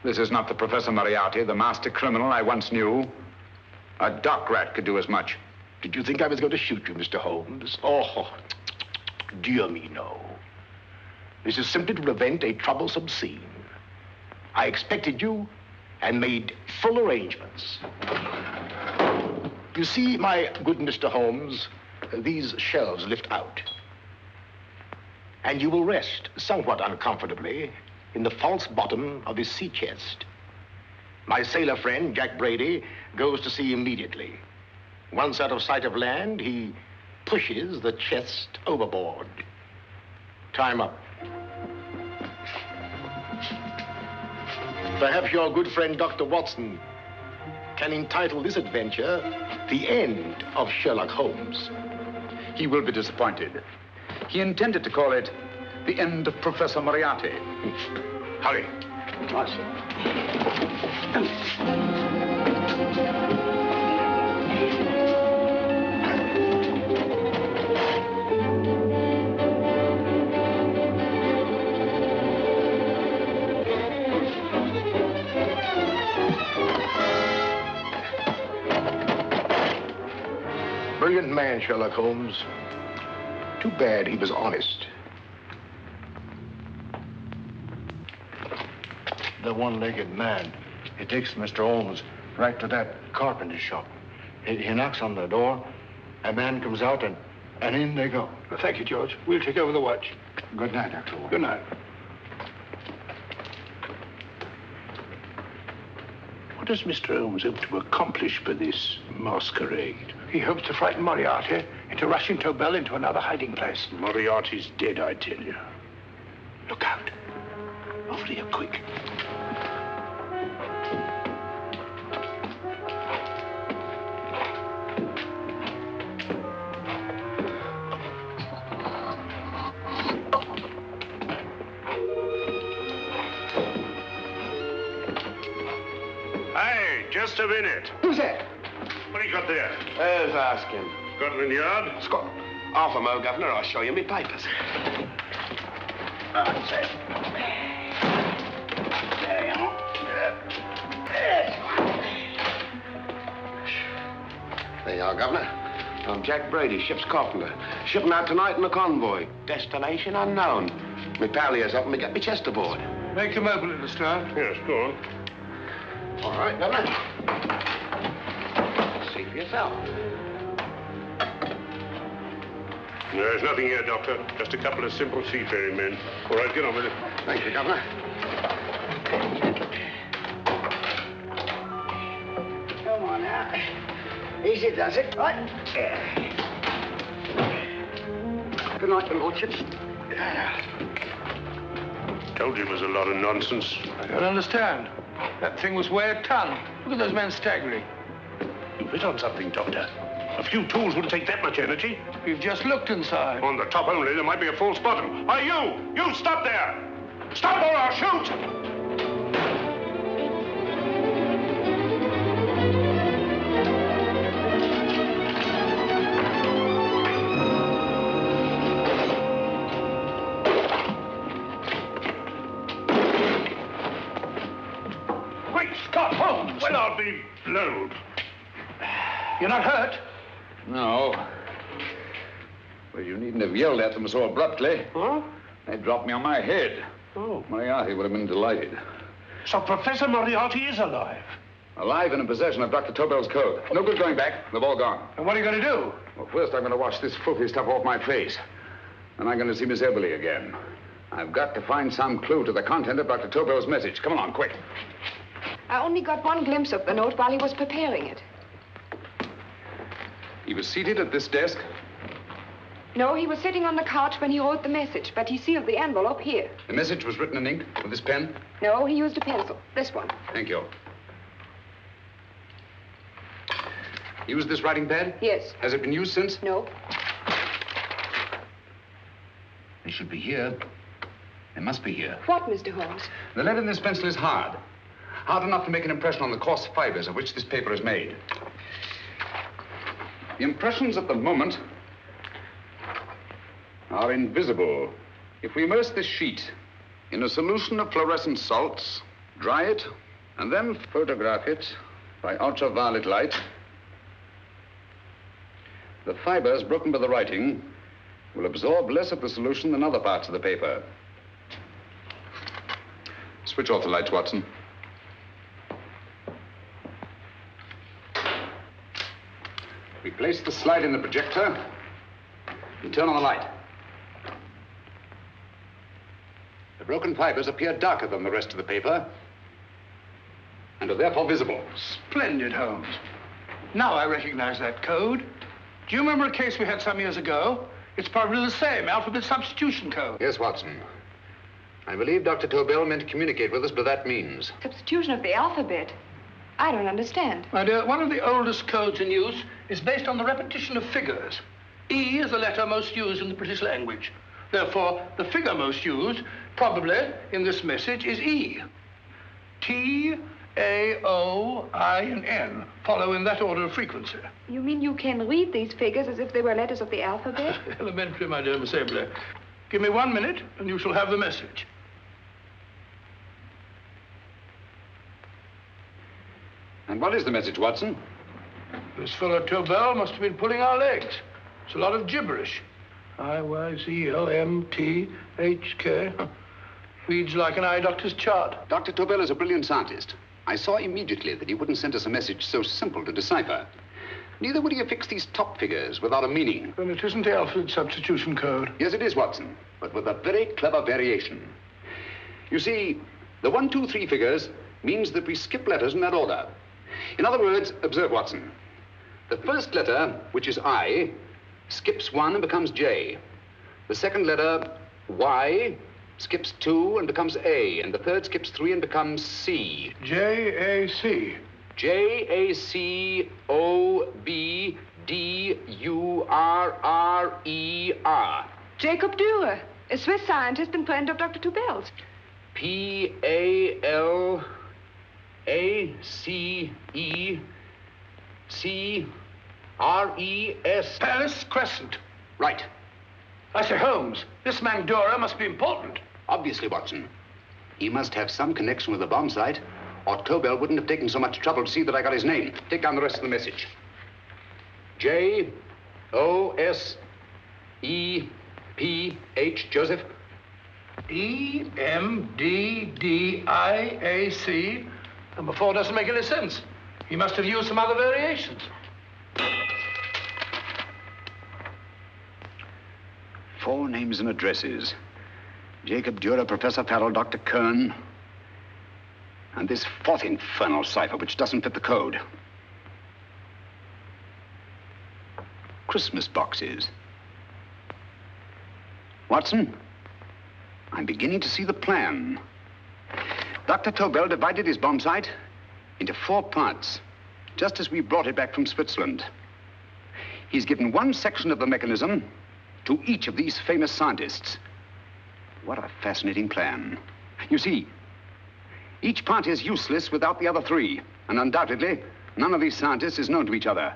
Speaker 6: This is not the Professor Moriarty, the master criminal I once knew. A dock rat could do as much.
Speaker 19: Did you think I was going to shoot you, Mr. Holmes? Oh, dear me, no. This is simply to prevent a troublesome scene. I expected you and made full arrangements. You see, my good Mr. Holmes, these shelves lift out. And you will rest somewhat uncomfortably in the false bottom of this sea chest. My sailor friend, Jack Brady, goes to sea immediately. Once out of sight of land, he pushes the chest overboard. Time up. Perhaps your good friend, Dr. Watson, can entitle this adventure The End of Sherlock Holmes.
Speaker 6: He will be disappointed. He intended to call it The End of Professor Moriarty.
Speaker 19: Hurry. Brilliant man, Sherlock Holmes. Too bad he was honest.
Speaker 16: The one-legged man. He takes Mr. Holmes right to that carpenter shop. He knocks on the door. A man comes out, and in they go.
Speaker 2: Well, thank you, George. We'll take over the watch.
Speaker 16: Good night, Dr. Holmes.
Speaker 2: Good night. What does Mr. Holmes hope to accomplish by this masquerade? He hopes to frighten Moriarty into rushing Tobel into another hiding place. Moriarty's dead, I tell you. Look out. Over here, quick.
Speaker 11: Hey, just a minute.
Speaker 18: Who's that?
Speaker 11: What do you got there?
Speaker 17: Who's asking?
Speaker 11: Scotland Yard?
Speaker 18: Scotland.
Speaker 17: Half a mo, Governor. I'll show you me papers.
Speaker 18: That's it. There you are.
Speaker 17: There you are, Governor. I'm Jack Brady, ship's carpenter. Shipping out tonight in a convoy. Destination unknown. Me pal here's helping me get me chest aboard.
Speaker 2: Make him open it, Lestrad.
Speaker 9: Yes, go on.
Speaker 17: All right, Governor. See for yourself.
Speaker 9: There's nothing here, Doctor. Just a couple of simple seafaring men. All right, get on with it.
Speaker 17: Thank you, Governor.
Speaker 18: Come on now. Easy does it, right? Good night, your lordships.
Speaker 9: Told you it was a lot of nonsense.
Speaker 2: I don't understand. That thing was way a ton. Look at those men staggering.
Speaker 9: You've hit on something, Doctor. A few tools wouldn't take that much energy.
Speaker 2: We've just looked inside.
Speaker 9: On the top only, there might be a false bottom. Hey, you! Stop there! Stop or I'll shoot!
Speaker 2: Great Scott, Holmes!
Speaker 9: Well, I'll be blowed.
Speaker 2: You're not hurt?
Speaker 6: No. Well, you needn't have yelled at them so abruptly.
Speaker 2: Huh?
Speaker 6: They dropped me on my head.
Speaker 2: Oh.
Speaker 6: Moriarty would have been delighted.
Speaker 9: So Professor Moriarty is alive?
Speaker 6: Alive and in possession of Dr. Tobel's code. No good going back. They've all gone.
Speaker 2: And what are you going to do?
Speaker 6: Well, first I'm going to wash this filthy stuff off my face. Then I'm going to see Miss Eberly again. I've got to find some clue to the content of Dr. Tobel's message. Come along, quick.
Speaker 10: I only got one glimpse of the note while he was preparing it.
Speaker 6: He was seated at this desk.
Speaker 10: No, he was sitting on the couch when he wrote the message, but he sealed the envelope here.
Speaker 6: The message was written in ink with this pen?
Speaker 10: No, he used a pencil. This one.
Speaker 6: Thank you. Used this writing pad?
Speaker 10: Yes.
Speaker 6: Has it been used since?
Speaker 10: No.
Speaker 6: They should be here. They must be here.
Speaker 10: What, Mr. Holmes?
Speaker 6: The lead in this pencil is hard. Hard enough to make an impression on the coarse fibers of which this paper is made. The impressions at the moment are invisible. If we immerse this sheet in a solution of fluorescent salts, dry it, and then photograph it by ultraviolet light, the fibers broken by the writing will absorb less of the solution than other parts of the paper. Switch off the lights, Watson. We place the slide in the projector and turn on the light. The broken fibers appear darker than the rest of the paper and are therefore visible.
Speaker 2: Splendid, Holmes. Now I recognize that code. Do you remember a case we had some years ago? It's probably the same, alphabet substitution code.
Speaker 6: Yes, Watson. I believe Dr. Tobel meant to communicate with us by that means.
Speaker 10: Substitution of the alphabet? I don't understand.
Speaker 2: My dear, one of the oldest codes in use is based on the repetition of figures. E is the letter most used in the British language. Therefore, the figure most used, probably in this message, is E. T, A, O, I, and N follow in that order of frequency.
Speaker 10: You mean you can read these figures as if they were letters of the alphabet?
Speaker 2: Elementary, my dear Miss Eberly. Give me 1 minute, and you shall have the message.
Speaker 6: And what is the message, Watson?
Speaker 2: This fellow Tobel must have been pulling our legs. It's a lot of gibberish. I-Y-Z-O-M-T-H-K. Reads like an eye doctor's chart.
Speaker 6: Dr. Tobel is a brilliant scientist. I saw immediately that he wouldn't send us a message so simple to decipher. Neither would he have fixed these top figures without a meaning.
Speaker 2: Then it isn't the alphabet substitution code.
Speaker 6: Yes, it is, Watson, but with a very clever variation. You see, the 1, 2, 3 figures means that we skip letters in that order. In other words, observe, Watson. The first letter, which is I, skips 1 and becomes J. The second letter, Y, skips 2 and becomes A. And the third skips 3 and becomes C.
Speaker 2: J-A-C.
Speaker 6: J-A-C-O-B-D-U-R-R-E-R.
Speaker 10: Jacob Dürer, a Swiss scientist and friend of Dr. Tobel's.
Speaker 6: P-A-L-A-C-E-C-R-E-S.
Speaker 2: Palace Crescent.
Speaker 6: Right.
Speaker 2: I say, Holmes, this man Dora must be important.
Speaker 6: Obviously, Watson. He must have some connection with the bomb site, or Tobel wouldn't have taken so much trouble to see that I got his name. Take down the rest of the message. J-O-S-E-P-H, Joseph.
Speaker 2: E-M-D-D-I-A-C. Number 4 doesn't make any sense. He must have used some other variations.
Speaker 6: 4 names and addresses. Jacob Dürer, Professor Farrell, Dr. Kern. And this 4th infernal cipher, which doesn't fit the code. Christmas boxes. Watson, I'm beginning to see the plan. Dr. Tobel divided his bomb site into 4 parts, just as we brought it back from Switzerland. He's given one section of the mechanism to each of these famous scientists. What a fascinating plan. You see, each part is useless without the other 3, and undoubtedly, none of these scientists is known to each other.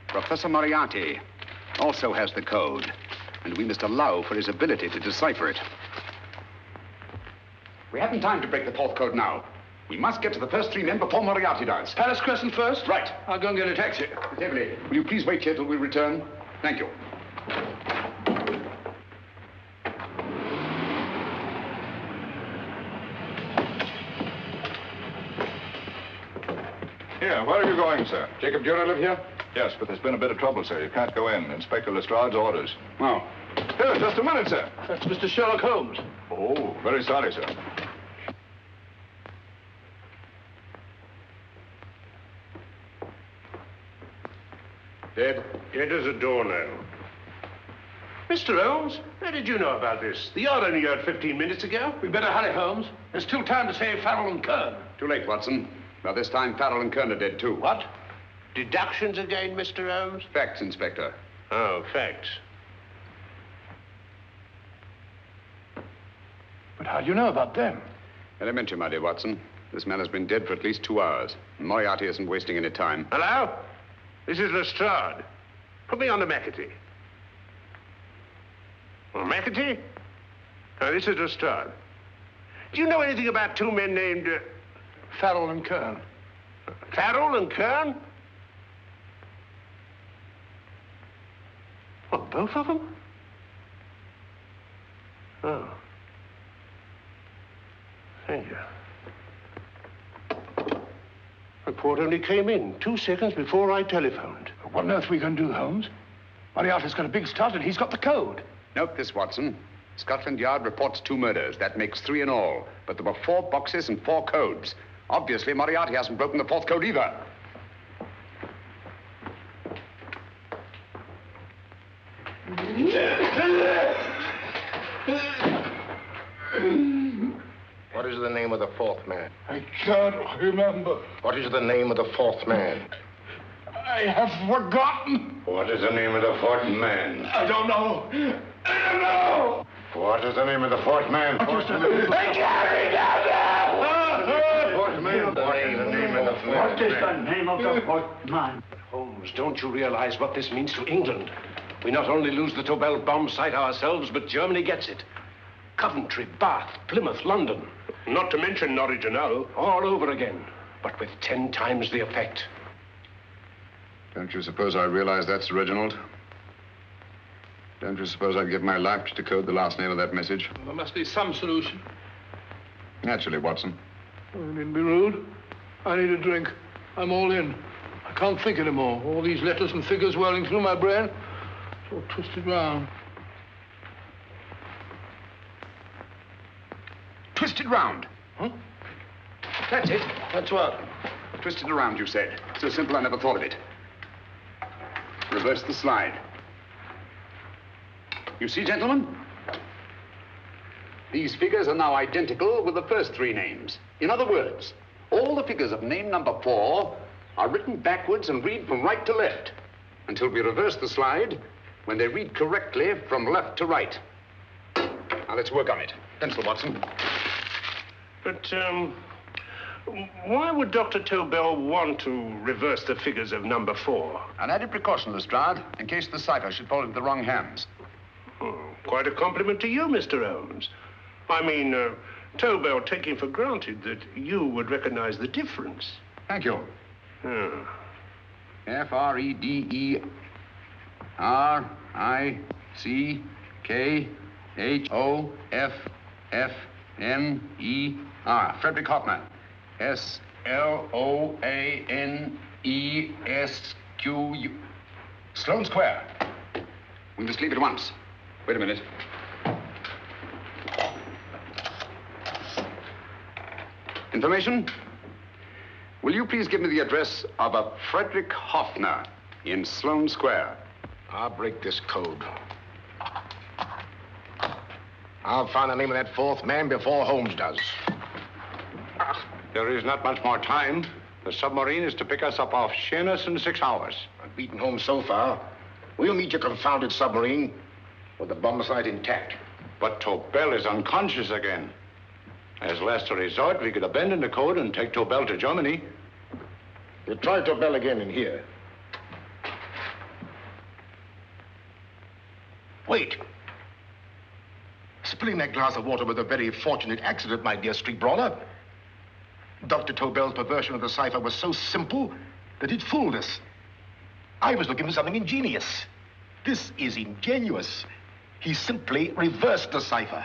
Speaker 6: Professor Moriarty also has the code, and we must allow for his ability to decipher it. We haven't time to break the 4th code now. We must get to the first 3 men before Moriarty does.
Speaker 2: Palace Crescent first?
Speaker 6: Right.
Speaker 2: I'll go and get a taxi.
Speaker 6: Miss Everly, will you please wait here till we return? Thank you.
Speaker 20: Here, where are you going, sir?
Speaker 6: Jacob Dürer live here?
Speaker 20: Yes, but there's been a bit of trouble, sir. You can't go in. Inspector Lestrad's orders.
Speaker 6: Oh.
Speaker 20: Here, just a minute, sir.
Speaker 2: That's Mr. Sherlock Holmes.
Speaker 20: Oh, very sorry, sir.
Speaker 6: Dead?
Speaker 21: Dead as a doornail. Mr. Holmes, how did you know about this? The yard only heard 15 minutes ago.
Speaker 2: We better hurry, Holmes. There's still time to save Farrell and Kern.
Speaker 6: Too late, Watson. By this time, Farrell and Kern are dead, too.
Speaker 21: What? Deductions again, Mr. Holmes?
Speaker 6: Facts, Inspector.
Speaker 21: Oh, facts.
Speaker 2: But how do you know about them?
Speaker 6: Elementary, my dear Watson. This man has been dead for at least 2 hours. Moriarty isn't wasting any time.
Speaker 21: Hello? This is Lestrad. Put me on to McAtee. Well, McAtee? Oh, this is Lestrad. Do you know anything about 2 men named...
Speaker 2: Farrell and Kern.
Speaker 21: Farrell and Kern? What, both of them? Oh. Thank you. Report only came in 2 seconds before I telephoned.
Speaker 2: What on earth are we going to do, Holmes? Moriarty's got a big start and he's got the code.
Speaker 6: Note this, Watson. Scotland Yard reports 2 murders. That makes 3 in all. But there were 4 boxes and 4 codes. Obviously, Moriarty hasn't broken the 4th code either.
Speaker 19: What is the name of the 4th man?
Speaker 2: I can't remember.
Speaker 19: What is the name of the 4th man?
Speaker 2: I have forgotten.
Speaker 19: What is the name of the 4th man?
Speaker 2: I don't know. I don't know.
Speaker 19: What is the name of the 4th man?
Speaker 2: I can't remember.
Speaker 19: 4th man? What is the name of the 4th man?
Speaker 12: What is the name of the 4th man?
Speaker 21: Holmes, don't you realize what this means to England? We not only lose the Tobel bomb site ourselves, but Germany gets it. Coventry, Bath, Plymouth, London. Not to mention Norwich and Hull. All over again, but with 10 times the effect.
Speaker 6: Don't you suppose I realize that's Reginald? Don't you suppose I'd give my life to decode the last name of that message?
Speaker 2: Well, there must be some solution.
Speaker 6: Naturally, Watson.
Speaker 2: I needn't be rude. I need a drink. I'm all in. I can't think anymore. All these letters and figures whirling through my brain. It's all twisted round.
Speaker 6: Twisted round?
Speaker 2: Huh?
Speaker 6: That's it.
Speaker 2: That's what?
Speaker 6: Twisted around, you said. So simple, I never thought of it. Reverse the slide. You see, gentlemen? These figures are now identical with the first 3 names. In other words, all the figures of name number 4 are written backwards and read from right to left until we reverse the slide when they read correctly from left to right. Now, let's work on it. Pencil, Watson.
Speaker 21: But, Why would Dr. Tobel want to reverse the figures of number 4?
Speaker 6: An added precaution, Lestrad, in case the cipher should fall into the wrong hands.
Speaker 21: Oh, quite a compliment to you, Mr. Holmes. I mean, Tobel taking for granted that you would recognize the difference.
Speaker 6: Thank you. Frederick-Hoffner. Frederic Hoffner. S-L-O-A-N-E-S-Q-U. Sloane Square. We must leave at once. Wait a minute. Information? Will you please give me the address of a Frederic Hoffner in Sloane Square?
Speaker 19: I'll break this code. I'll find the name of that 4th man before Holmes does.
Speaker 3: There is not much more time. The submarine is to pick us up off Sheerness in 6 hours.
Speaker 19: I've beaten Holmes so far. We'll meet your confounded submarine with the bombsight intact.
Speaker 3: But Tobel is unconscious again. As last resort, we could abandon the code and take Tobel to Germany.
Speaker 19: We'll try Tobel again in here. Wait. Spilling that glass of water was a very fortunate accident, my dear street brawler. Dr. Tobel's perversion of the cipher was so simple that it fooled us. I was looking for something ingenious. This is ingenuous. He simply reversed the cipher.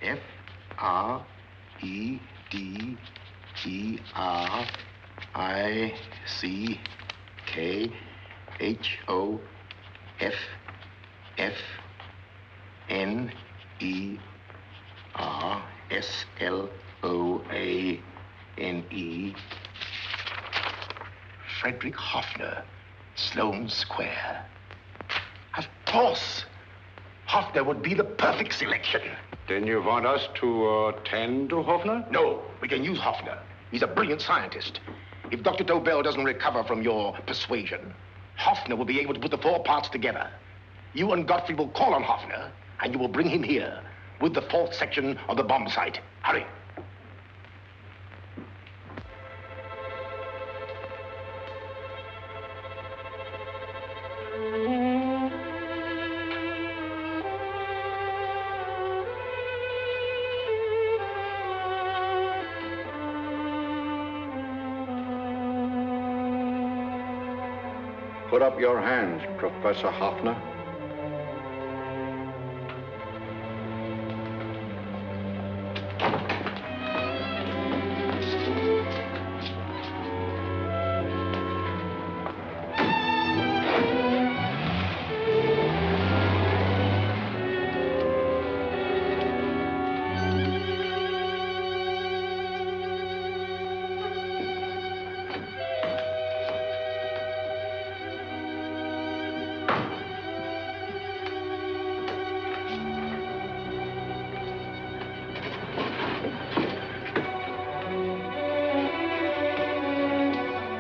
Speaker 19: F-R-E-D-E-R-I-C-K-H-O-F-N-E-R-S-L-O-A-N-E. Frederic Hoffner, Sloane Square. Of course. Hoffner would be the perfect selection.
Speaker 3: Then you want us to tend to Hoffner?
Speaker 19: No, we can use Hoffner. He's a brilliant scientist. If Dr. Tobel doesn't recover from your persuasion, Hoffner will be able to put the 4 parts together. You and Godfrey will call on Hoffner, and you will bring him here with the 4th section of the bomb site. Hurry.
Speaker 3: Put up your hands, Professor Hoffner.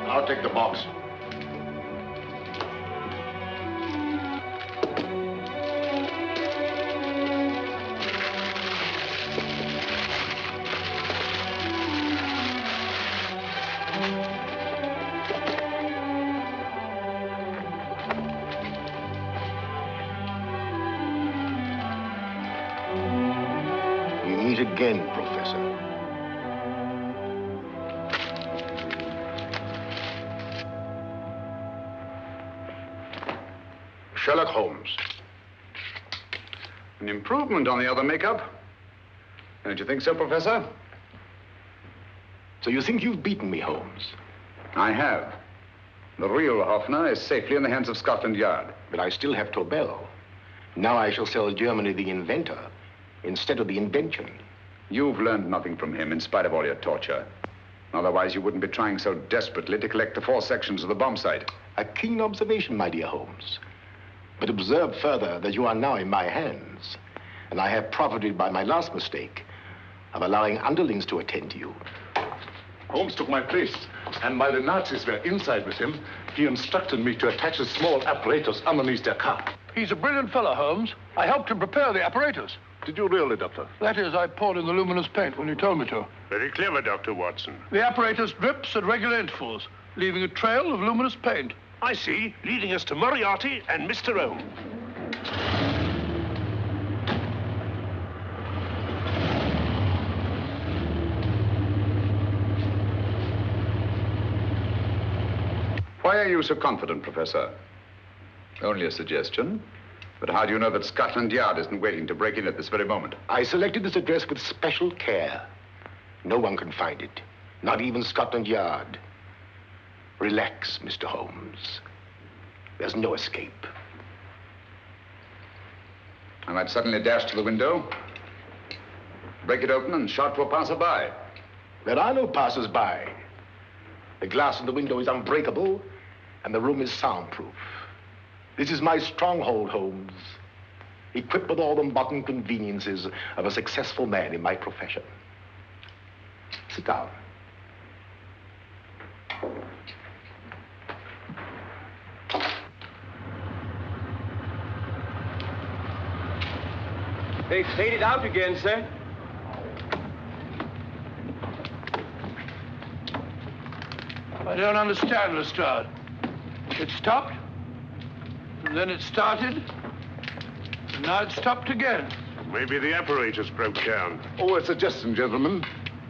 Speaker 19: I'll take the box. We meet again, Professor. Sherlock Holmes.
Speaker 6: An improvement on the other makeup. Don't you think so, Professor?
Speaker 19: So you think you've beaten me, Holmes?
Speaker 6: I have. The real Hoffner is safely in the hands of Scotland Yard.
Speaker 19: But I still have Tobel. Now I shall sell Germany the inventor instead of the invention.
Speaker 6: You've learned nothing from him in spite of all your torture. Otherwise, you wouldn't be trying so desperately to collect the 4 sections of the bomb site.
Speaker 19: A keen observation, my dear Holmes. But observe further that you are now in my hands, and I have profited by my last mistake of allowing underlings to attend to you.
Speaker 11: Holmes took my place, and while the Nazis were inside with him, he instructed me to attach a small apparatus underneath their car.
Speaker 2: He's a brilliant fellow, Holmes. I helped him prepare the apparatus.
Speaker 11: Did you really, Doctor?
Speaker 2: That is, I poured in the luminous paint when you told me to.
Speaker 11: Very clever, Dr. Watson.
Speaker 2: The apparatus drips at regular intervals, leaving a trail of luminous paint.
Speaker 11: I see, leading us to Moriarty and Mr. Owen.
Speaker 6: Why are you so confident, Professor? Only a suggestion. But how do you know that Scotland Yard isn't waiting to break in at this very moment?
Speaker 19: I selected this address with special care. No one can find it, not even Scotland Yard. Relax, Mr. Holmes. There's no escape.
Speaker 6: I might suddenly dash to the window, break it open, and shout to a passerby.
Speaker 19: There are no passers-by. The glass in the window is unbreakable, and the room is soundproof. This is my stronghold, Holmes, equipped with all the modern conveniences of a successful man in my profession. Sit down.
Speaker 14: They faded out again, sir.
Speaker 2: I don't understand, Lestrad. It stopped, and then it started, and now it stopped again.
Speaker 11: Maybe the apparatus broke down.
Speaker 16: Oh, a suggestion, gentlemen.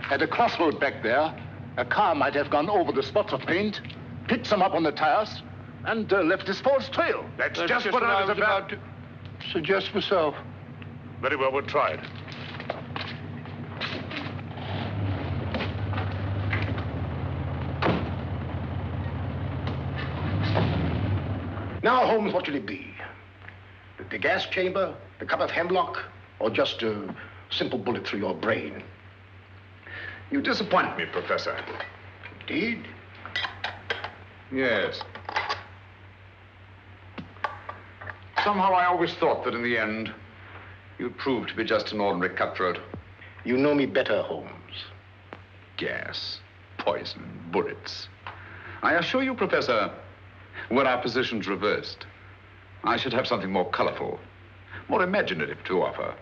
Speaker 16: At a crossroad back there, a car might have gone over the spots of paint, picked some up on the tires, and left his false trail.
Speaker 11: That's just what I was about
Speaker 2: to suggest myself.
Speaker 11: Very well, we'll try it.
Speaker 19: Now, Holmes, what should it be? The gas chamber, the cup of hemlock, or just a simple bullet through your brain?
Speaker 6: You disappoint me, Professor.
Speaker 19: Indeed?
Speaker 6: Yes. Somehow I always thought that in the end, you'd prove to be just an ordinary cutthroat.
Speaker 19: You know me better, Holmes.
Speaker 6: Gas, poison, bullets. I assure you, Professor, were our positions reversed, I should have something more colorful, more imaginative to offer.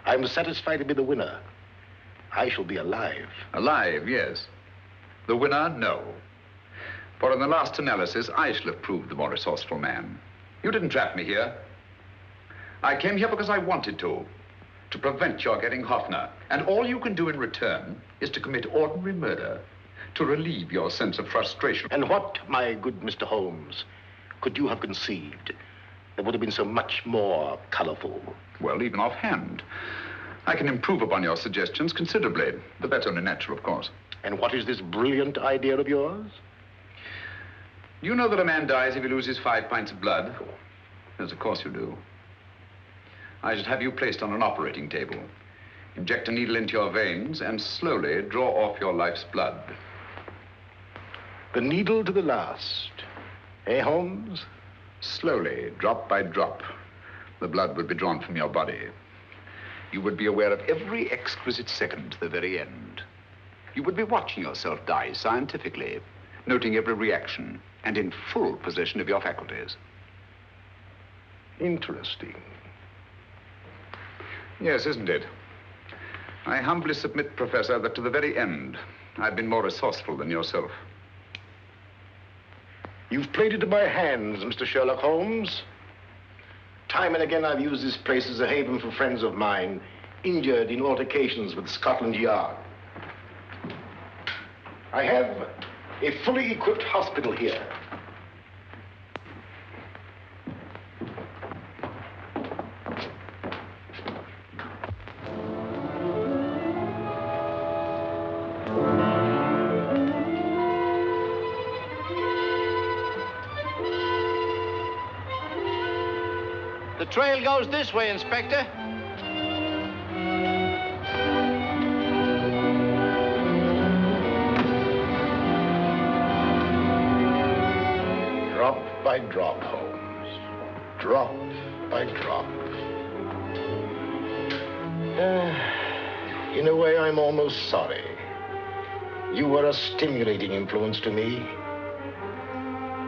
Speaker 19: I'm satisfied to be the winner. I shall be alive.
Speaker 6: Alive, yes. The winner, no. For in the last analysis, I shall have proved the more resourceful man. You didn't trap me here. I came here because I wanted to prevent your getting Hoffner. And all you can do in return is to commit ordinary murder to relieve your sense of frustration.
Speaker 19: And what, my good Mr. Holmes, could you have conceived that would have been so much more colorful?
Speaker 6: Well, even offhand, I can improve upon your suggestions considerably, but that's only natural, of course.
Speaker 19: And what is this brilliant idea of yours?
Speaker 6: You know that a man dies if he loses 5 pints of blood? Yes, of course you do. I should have you placed on an operating table, inject a needle into your veins, and slowly draw off your life's blood.
Speaker 19: The needle to the last. Eh, Holmes?
Speaker 6: Slowly, drop by drop, the blood would be drawn from your body. You would be aware of every exquisite second to the very end. You would be watching yourself die scientifically, noting every reaction, and in full possession of your faculties.
Speaker 19: Interesting.
Speaker 6: Yes, isn't it? I humbly submit, Professor, that to the very end, I've been more resourceful than yourself.
Speaker 19: You've played into my hands, Mr. Sherlock Holmes. Time and again, I've used this place as a haven for friends of mine, injured in altercations with Scotland Yard. I have a fully equipped hospital here.
Speaker 4: The trail goes this way, Inspector.
Speaker 19: Drop by drop, Holmes. Drop by drop. In a way, I'm almost sorry. You were a stimulating influence to me.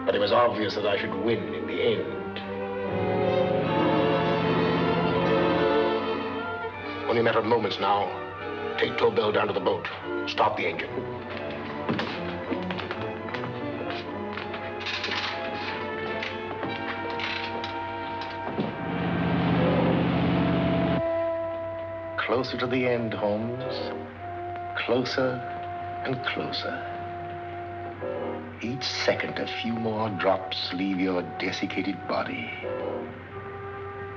Speaker 19: But it was obvious that I should win in the end. Only a matter of moments now. Take Tobel down to the boat. Start the engine. Closer to the end, Holmes. Closer and closer. Each second, a few more drops leave your desiccated body.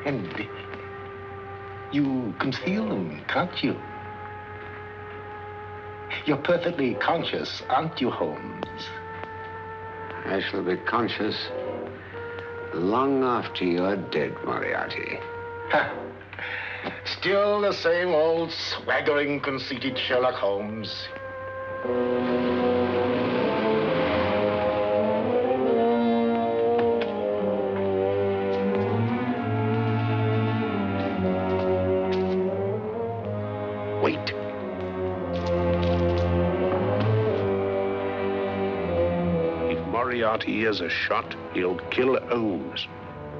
Speaker 19: And you can feel them, can't you? You're perfectly conscious, aren't you, Holmes?
Speaker 1: I shall be conscious long after you're dead, Moriarty.
Speaker 19: Ha! Still the same old swaggering, conceited Sherlock Holmes. Wait.
Speaker 21: If Moriarty hears a shot, he'll kill Holmes.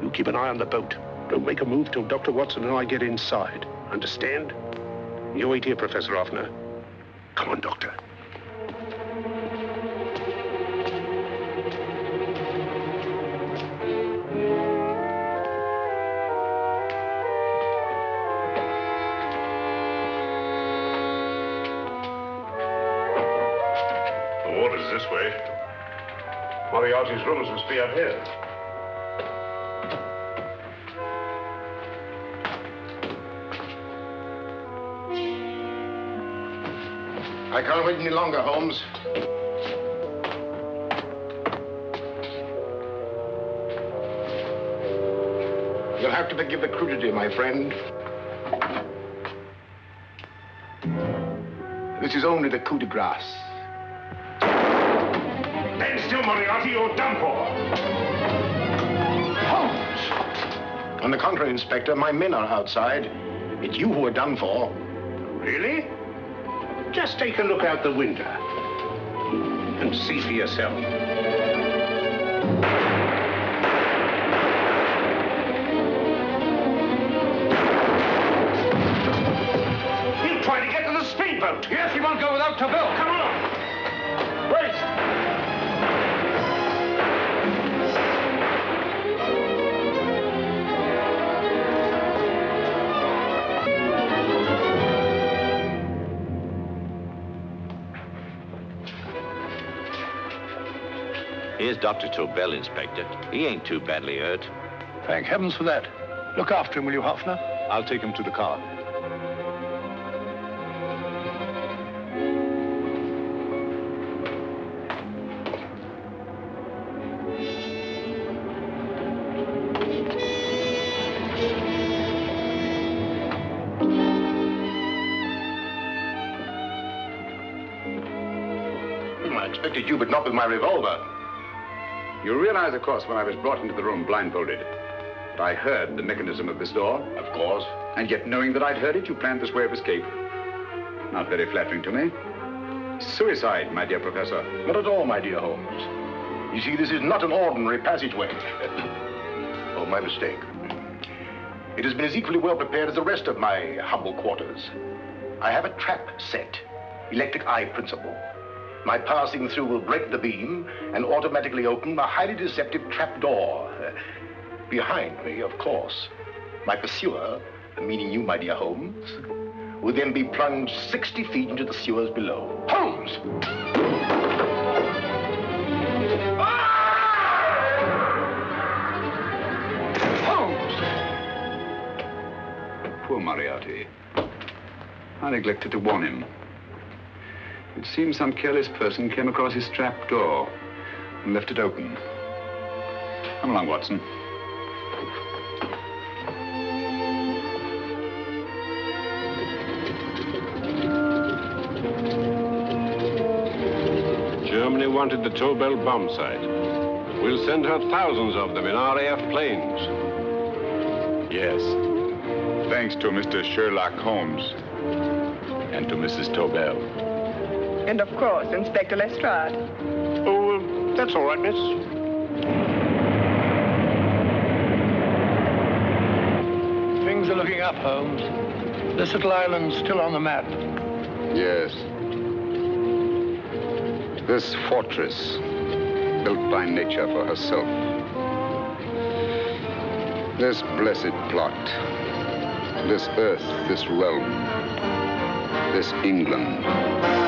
Speaker 21: You keep an eye on the boat. Don't make a move till Dr. Watson and I get inside. Understand? You wait here, Professor Hoffner. Come on, Doctor. The water's this way. Moriarty's rooms must be out here.
Speaker 19: I can't wait any longer, Holmes. You'll have to forgive the crudity, my friend. This is only the coup de grace.
Speaker 21: Stand still, Moriarty, you're done for.
Speaker 19: Holmes! On the contrary, Inspector, my men are outside. It's you who are done for.
Speaker 21: Really? Just take a look out the window and see for yourself. He'll try to get to the speedboat.
Speaker 2: Yes, he won't go without Tobel.
Speaker 21: Come on.
Speaker 19: Wait!
Speaker 14: Here's Dr. Tobel, Inspector. He ain't too badly hurt.
Speaker 2: Thank heavens for that. Look after him, will you, Hoffner?
Speaker 11: I'll take him to the car.
Speaker 19: I expected you, but not with my revolver.
Speaker 6: You realize, of course, when I was brought into the room blindfolded, that I heard the mechanism of this door?
Speaker 19: Of course.
Speaker 6: And yet, knowing that I'd heard it, you planned this way of escape. Not very flattering to me. Suicide, my dear Professor.
Speaker 19: Not at all, my dear Holmes. You see, this is not an ordinary passageway. Oh, my mistake. It has been as equally well prepared as the rest of my humble quarters. I have a trap set, electric eye principle. My passing through will break the beam and automatically open a highly deceptive trap door. Behind me, of course, my pursuer, meaning you, my dear Holmes, will then be plunged 60 feet into the sewers below. Holmes!
Speaker 6: Holmes! Poor Moriarty. I neglected to warn him. It seems some careless person came across his trap door and left it open. Come along, Watson.
Speaker 21: Germany wanted the Tobel Bombsight. We'll send her thousands of them in RAF planes.
Speaker 6: Yes. Thanks to Mr. Sherlock Holmes and to Mrs. Tobel.
Speaker 10: And of course, Inspector Lestrad.
Speaker 21: Oh, that's all right, miss.
Speaker 2: Things are looking up, Holmes. This little island's still on the map.
Speaker 6: Yes. This fortress, built by nature for herself. This blessed plot. This earth, this realm. This England.